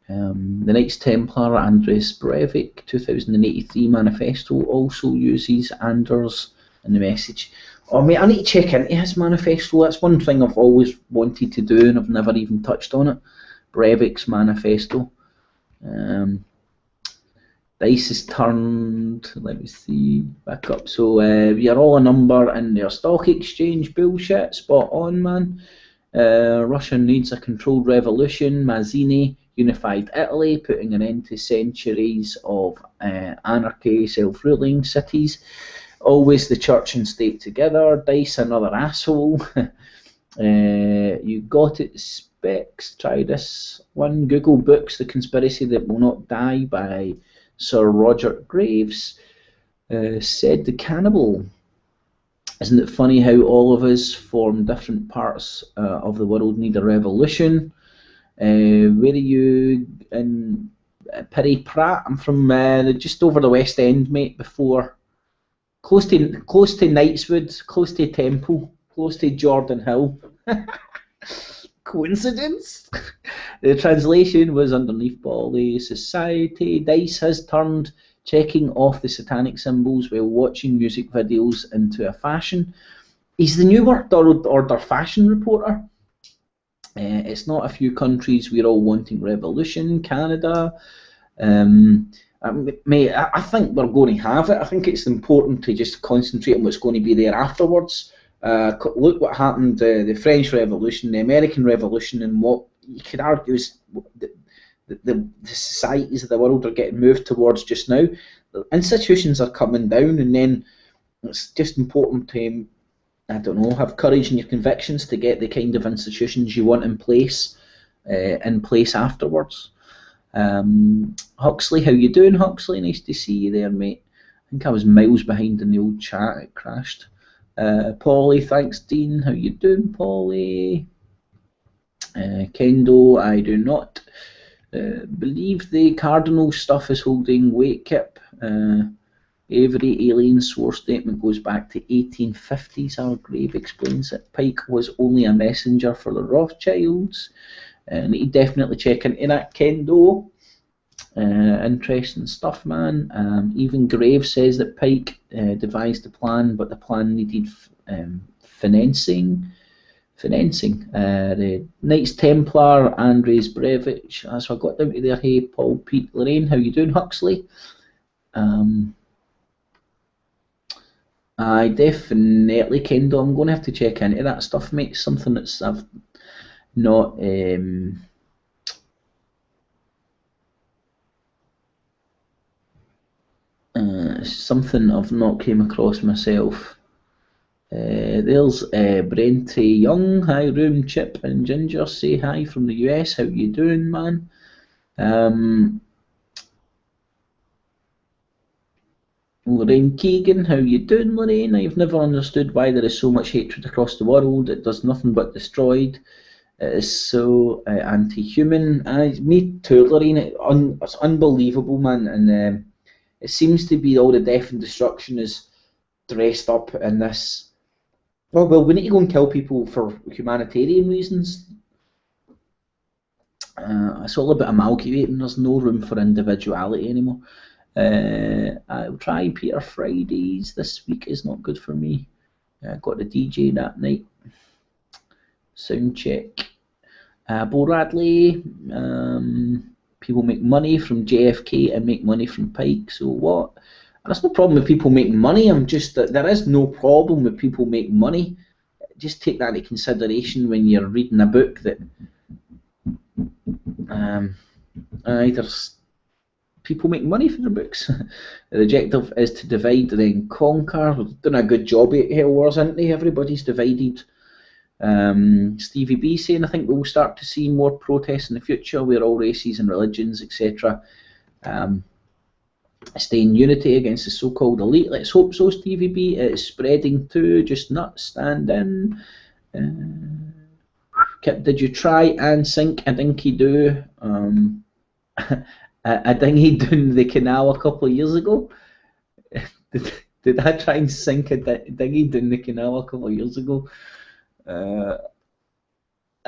The Knights Templar Andres Breivik 2083 manifesto also uses Anders in the message. Oh mate, I need to check into his manifesto. That's one thing I've always wanted to do and I've never even touched on it. Breivik's manifesto. Dice is turned, let me see, back up. So you're all a number in their stock exchange bullshit. Spot on, man. Russia needs a controlled revolution. Mazzini, unified Italy, putting an end to centuries of anarchy, self-ruling cities. Always the church and state together. Dice, another asshole. You got it, Specs. Try this one. Google Books, The Conspiracy That Will Not Die by Sir Roger Graves. Said the cannibal. Isn't it funny how all of us from different parts of the world need a revolution? Where are you in Pirrie Pratt? I'm from just over the West End, mate. Before, close to Knightswood, close to Temple, close to Jordan Hill. Coincidence? The translation was underneath Bally Society. Dice has turned checking off the satanic symbols while watching music videos into a fashion. He's the New World Order fashion reporter. It's not a few countries. We're all wanting revolution. Canada. Mate, I think we're going to have it. I think it's important to just concentrate on what's going to be there afterwards. Look what happened, the French Revolution, the American Revolution, and what you could argue is the societies of the world are getting moved towards just now. The institutions are coming down, and then it's just important to, I don't know, have courage in your convictions to get the kind of institutions you want in place afterwards. Huxley, how you doing, Huxley? Nice to see you there, mate. I think I was miles behind in the old chat. It crashed. Polly, thanks, Dean. How you doing, Polly? Kendo, I do not believe the cardinal stuff is holding weight, Kip. Every alien source statement goes back to 1850s. Our Grave explains that Pike was only a messenger for the Rothschilds. Need to definitely check into that, Kendo. Interesting stuff, man. Even Graves says that Pike devised the plan, but the plan needed financing. The Knights Templar, Andres Breivik. So I got down to there. Hey, Paul, Pete, Lorraine, how you doing, Huxley? I definitely, Kendall, I'm going to have to check into that stuff, mate. Something that's I've not something I've not came across myself. There's Brenty Young. Hi, Room Chip and Ginger. Say hi from the US. How you doing, man? Lorraine Keegan, how you doing, Lorraine? I've never understood why there is so much hatred across the world. It does nothing but destroy. It is so anti-human. Me too, Lorraine. It's unbelievable, man. And it seems to be all the death and destruction is dressed up in this. Oh well, we need to go and kill people for humanitarian reasons. It's all about amalgamating. There's no room for individuality anymore. I'll try Peter Fridays. This week is not good for me. Got the DJ that night. Sound check. Bo Radley. People make money from JFK and make money from Pike. So what? There's no problem with people making money. I'm just that there is no problem with people making money. Just take that into consideration when you're reading a book that there's people make money from the books. The objective is to divide and then conquer. We're doing a good job at Hell Wars, aren't they? Everybody's divided. Stevie B saying, I think we'll start to see more protests in the future where all races and religions, etc. Stay in unity against the so-called elite. Let's hope so, Stevie B. It's spreading too, just not standing. Kip, did you try and sink a dinky do? A dinghy down the canal a couple of years ago? Did I try and sink a dinghy down the canal a couple of years ago?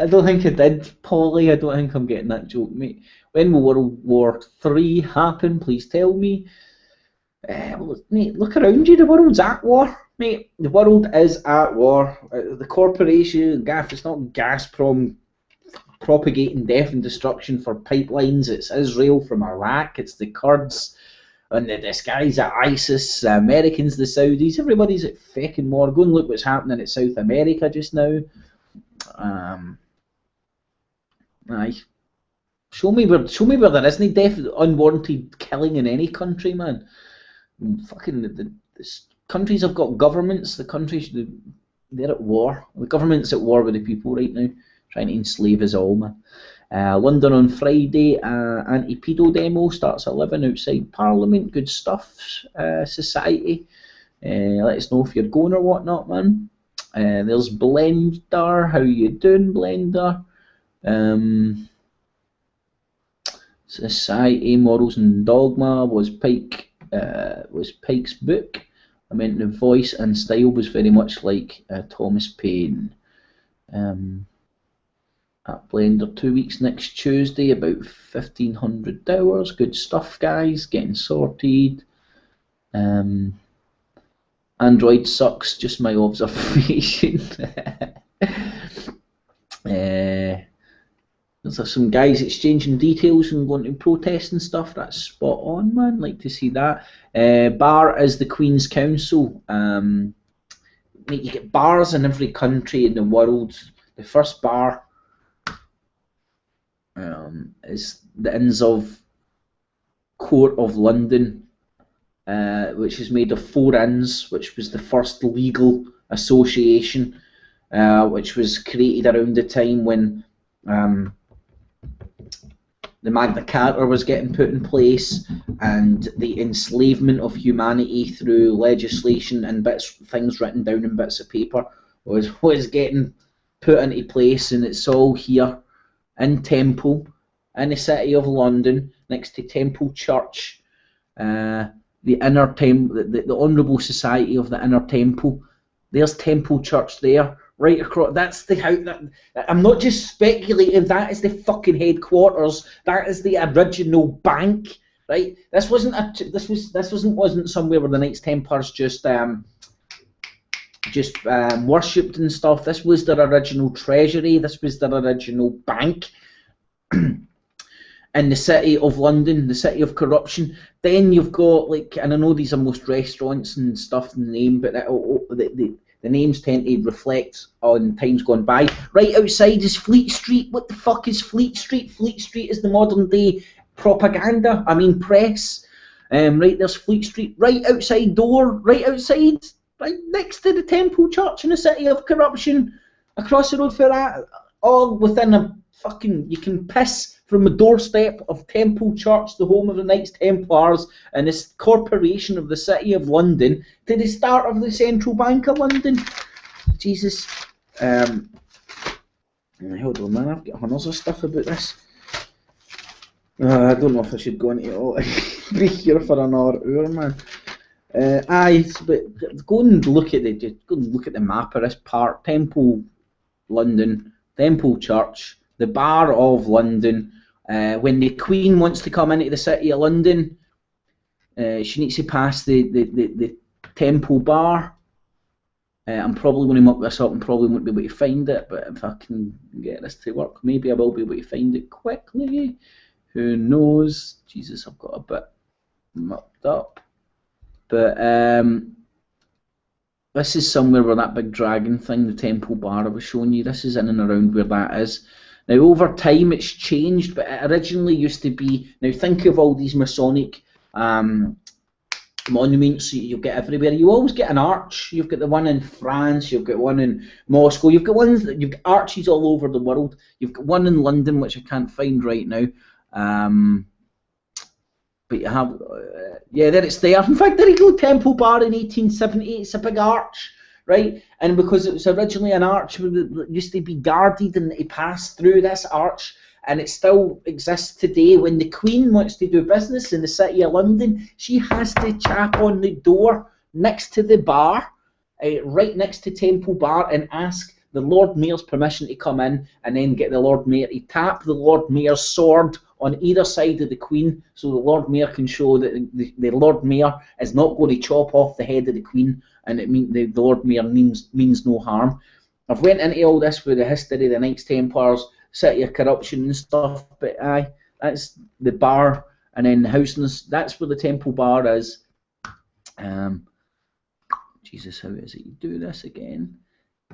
I don't think I did, Polly. I don't think I'm getting that joke, mate. When will World War III happen? Please tell me. Well, mate, look around you. The world's at war, mate. The world is at war. The corporation, it's not Gazprom propagating death and destruction for pipelines. It's Israel from Iraq. It's the Kurds and this guy's at ISIS. The Americans, the Saudis. Everybody's at fucking war. Go and look what's happening at South America just now. Aye. Show me where there isn't death, unwarranted killing in any country, man. Fucking the countries have got governments. The countries, they're at war. The government's at war with the people right now, trying to enslave us all, man. London on Friday, anti-pedo demo starts at 11 outside Parliament. Good stuff, society. Let us know if you're going or whatnot, man. There's Blender. How you doing, Blender? Society, Morals and Dogma was Pike's book. I meant the voice and style was very much like Thomas Paine. At Blender 2 weeks next Tuesday, about 1500 hours. Good stuff, guys. Getting sorted. Android sucks, just my observation. There's some guys exchanging details and going to protest and stuff. That's spot on, man. Like to see that. Bar is the Queen's Council. You get bars in every country in the world. The first bar is the Inns of Court of London, which is made of 4 inns, which was the first legal association, which was created around the time when the Magna Carta was getting put in place, and the enslavement of humanity through legislation and things written down in bits of paper was getting put into place, and it's all here in Temple, in the city of London, next to Temple Church, the Inner Temple, the Honourable Society of the Inner Temple. There's Temple Church there, right across. That's the how. I'm not just speculating. That is the fucking headquarters. That is the original bank, right? This wasn't somewhere where the Knights Templars just worshipped and stuff. This was their original treasury. This was their original bank. In the city of London, the city of corruption. Then you've got, like, and I know these are most restaurants and stuff in the name, but the names tend to reflect on times gone by. Right outside is Fleet Street. What the fuck is Fleet Street? Fleet Street is the modern day propaganda. I mean press. Right, there's Fleet Street. Right outside door. Right outside. Right next to the Temple Church in the city of corruption. Across the road for that. All within a fucking, you can piss from the doorstep of Temple Church, the home of the Knights Templars, and this corporation of the City of London, to the start of the Central Bank of London. Jesus. Hold on, man, I've got hundreds of stuff about this. I don't know if I should go into it all. Be here for another hour, man. But go and look at the map of this part. Temple, London, Temple Church, the Bar of London. When the Queen wants to come into the City of London, she needs to pass the Temple Bar. I'm probably going to muck this up and probably won't be able to find it, but if I can get this to work, maybe I will be able to find it quickly. Who knows? Jesus, I've got a bit mucked up. But this is somewhere where that big dragon thing, the Temple Bar I was showing you, this is in and around where that is. Now, over time, it's changed, but it originally used to be... Now, think of all these Masonic monuments you'll get everywhere. You always get an arch. You've got the one in France, you've got one in Moscow, you've got arches all over the world. You've got one in London, which I can't find right now. But you have, yeah, there it's there. In fact, there you go, Temple Bar in 1878. It's a big arch, right? And because it was originally an arch, it used to be guarded and it passed through this arch, and it still exists today. When the Queen wants to do business in the City of London, she has to tap on the door next to the bar, right next to Temple Bar, and ask the Lord Mayor's permission to come in, and then get the Lord Mayor to tap the Lord Mayor's sword on either side of the Queen, so the Lord Mayor can show that the Lord Mayor is not going to chop off the head of the Queen, and it means the Lord Mayor means no harm. I've went into all this with the history of the Knights Templars, City of Corruption and stuff, but aye, that's the bar, and then the house, that's where the Temple Bar is. Jesus, how is it you do this again?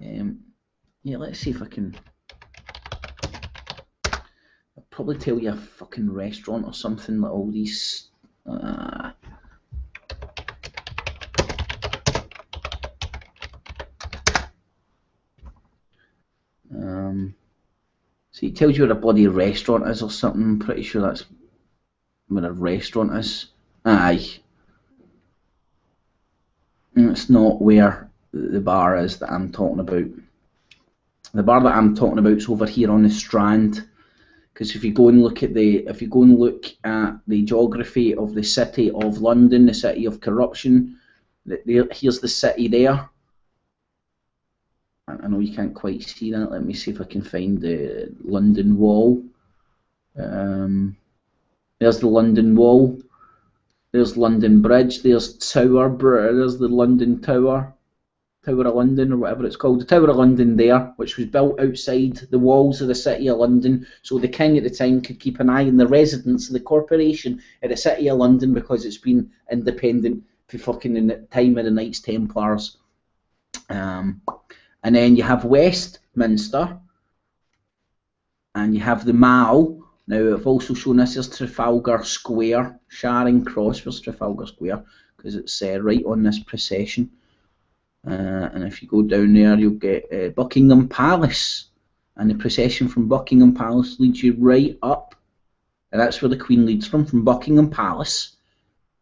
Yeah, let's see if I can... I'll probably tell you a fucking restaurant or something like all these... See, it tells you where a bloody restaurant is or something. I'm pretty sure that's where a restaurant is. Aye. And it's not where the bar is that I'm talking about. The bar that I'm talking about is over here on the Strand. Because if you go and look at the geography of the City of London, the City of Corruption, here's the city there. I know you can't quite see that. Let me see if I can find the London Wall. There's the London Wall. There's London Bridge. There's there's the London Tower. Tower of London, or whatever it's called. The Tower of London there, which was built outside the walls of the City of London, so the King at the time could keep an eye on the residents of the corporation at the City of London, because it's been independent for fucking in the time of the Knights Templars. And then you have Westminster, and you have the Mall. Now, I've also shown this as Trafalgar Square, Charing Cross. Where's Trafalgar Square? Because it's right on this procession. And if you go down there, you'll get Buckingham Palace. And the procession from Buckingham Palace leads you right up. And that's where the Queen leads from Buckingham Palace.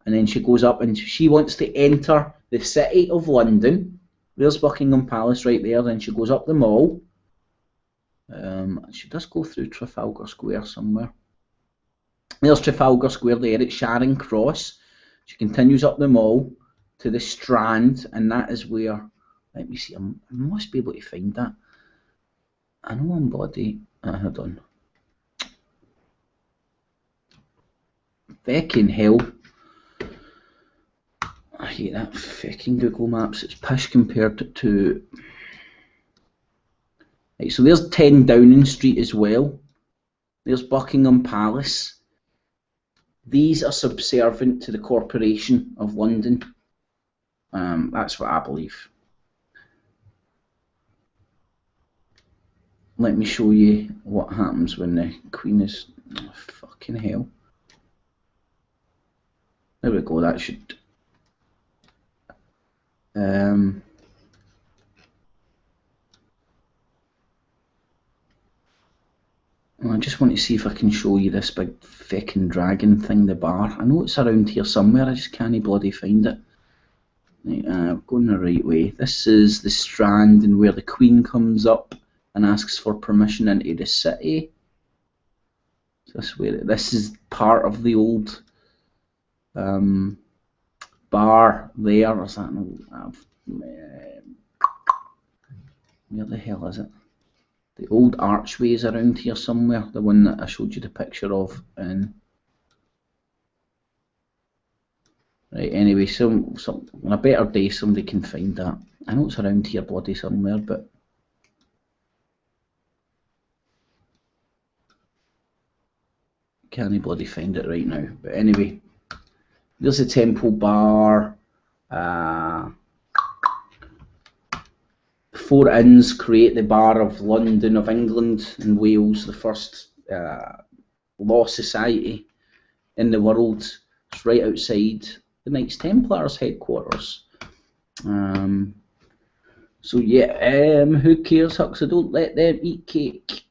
And then she goes up and she wants to enter the City of London. There's Buckingham Palace right there. Then she goes up the Mall. She does go through Trafalgar Square somewhere. There's Trafalgar Square there at Charing Cross. She continues up the Mall to the Strand, and that is where... Let me see, I must be able to find that. I know I'm bloody... hold on. Feckin' hell. I hate that fucking Google Maps. It's pish compared to... Right, so there's 10 Downing Street as well. There's Buckingham Palace. These are subservient to the Corporation of London. That's what I believe. Let me show you what happens when the Queen is... Oh, fucking hell. There we go, that should... I just want to see if I can show you this big feckin' dragon thing, the bar. I know it's around here somewhere, I just can't bloody find it. Right, going the right way. This is the Strand, and where the Queen comes up and asks for permission into the city. This is part of the old bar there. Or is that where the hell is it? The old archways around here somewhere. The one that I showed you the picture of. And right, anyway, on a better day somebody can find that. I know it's around here bloody somewhere, but can't bloody find it right now. But anyway, there's the Temple Bar. 4 inns create the Bar of London, of England and Wales, the first law society in the world. It's right outside the Knights Templars headquarters. So yeah, who cares, Huxley? Don't let them eat cake.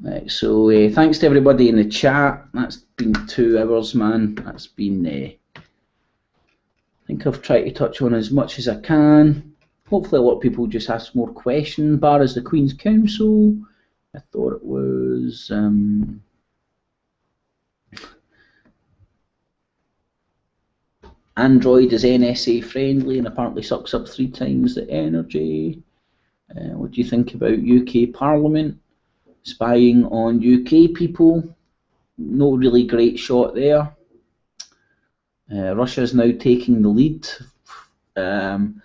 Right, so thanks to everybody in the chat. That's been 2 hours, man. That's been I think I've tried to touch on as much as I can. Hopefully a lot of people just ask more questions. Bar is the Queen's Counsel. I thought it was Android is NSA friendly and apparently sucks up 3 times the energy. What do you think about UK Parliament spying on UK people? No really great shot there. Russia is now taking the lead. Damn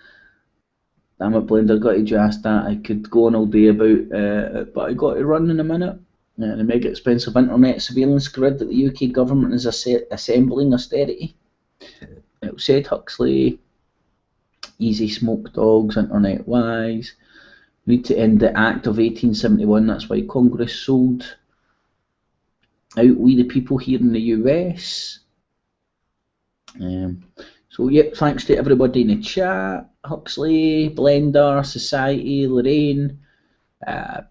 it, Blender, got to just that. I could go on all day about it, but I got to run in a minute. The mega expensive internet surveillance grid that the UK government is assembling austerity. It said Huxley, easy smoke dogs, internet wise. Need to end the Act of 1871. That's why Congress sold out we the people here in the US. So yep, thanks to everybody in the chat. Huxley, Blender, Society, Lorraine,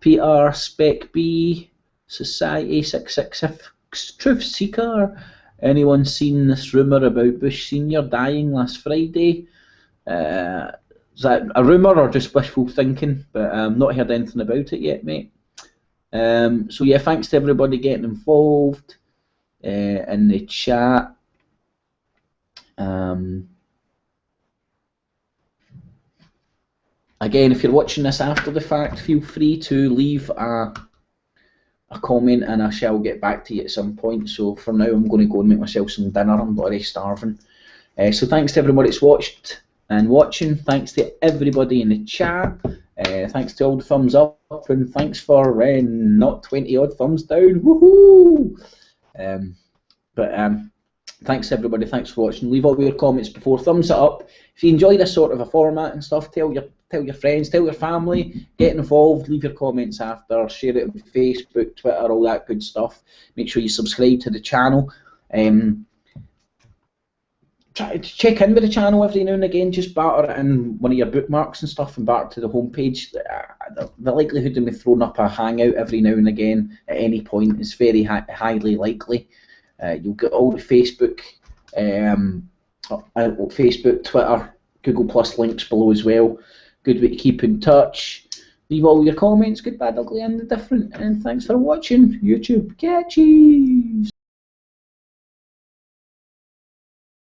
Peter, Spec B, Society 666, Truth Seeker. Anyone seen this rumour about Bush Senior dying last Friday? Is that a rumour or just wishful thinking? But I've not heard anything about it yet, mate. So yeah, thanks to everybody getting involved in the chat. Again, if you're watching this after the fact, feel free to leave a comment and I shall get back to you at some point. So for now, I'm going to go and make myself some dinner. I'm bloody starving. So thanks to everybody that's watched and watching. Thanks to everybody in the chat. Thanks to all the thumbs up, and thanks for not 20 odd thumbs down. Woohoo! Thanks everybody. Thanks for watching. Leave all your comments before. Thumbs it up. If you enjoy this sort of a format and stuff, tell your friends, tell your family, get involved. Leave your comments after. Share it on Facebook, Twitter, all that good stuff. Make sure you subscribe to the channel. Try to check in with the channel every now and again. Just batter it in one of your bookmarks and stuff and batter to the homepage. The likelihood of me throwing up a hangout every now and again at any point is very highly likely. You'll get all the Facebook, Twitter, Google Plus links below as well. Good way to keep in touch. Leave all your comments, good, bad, ugly, and indifferent. And thanks for watching. YouTube catchies.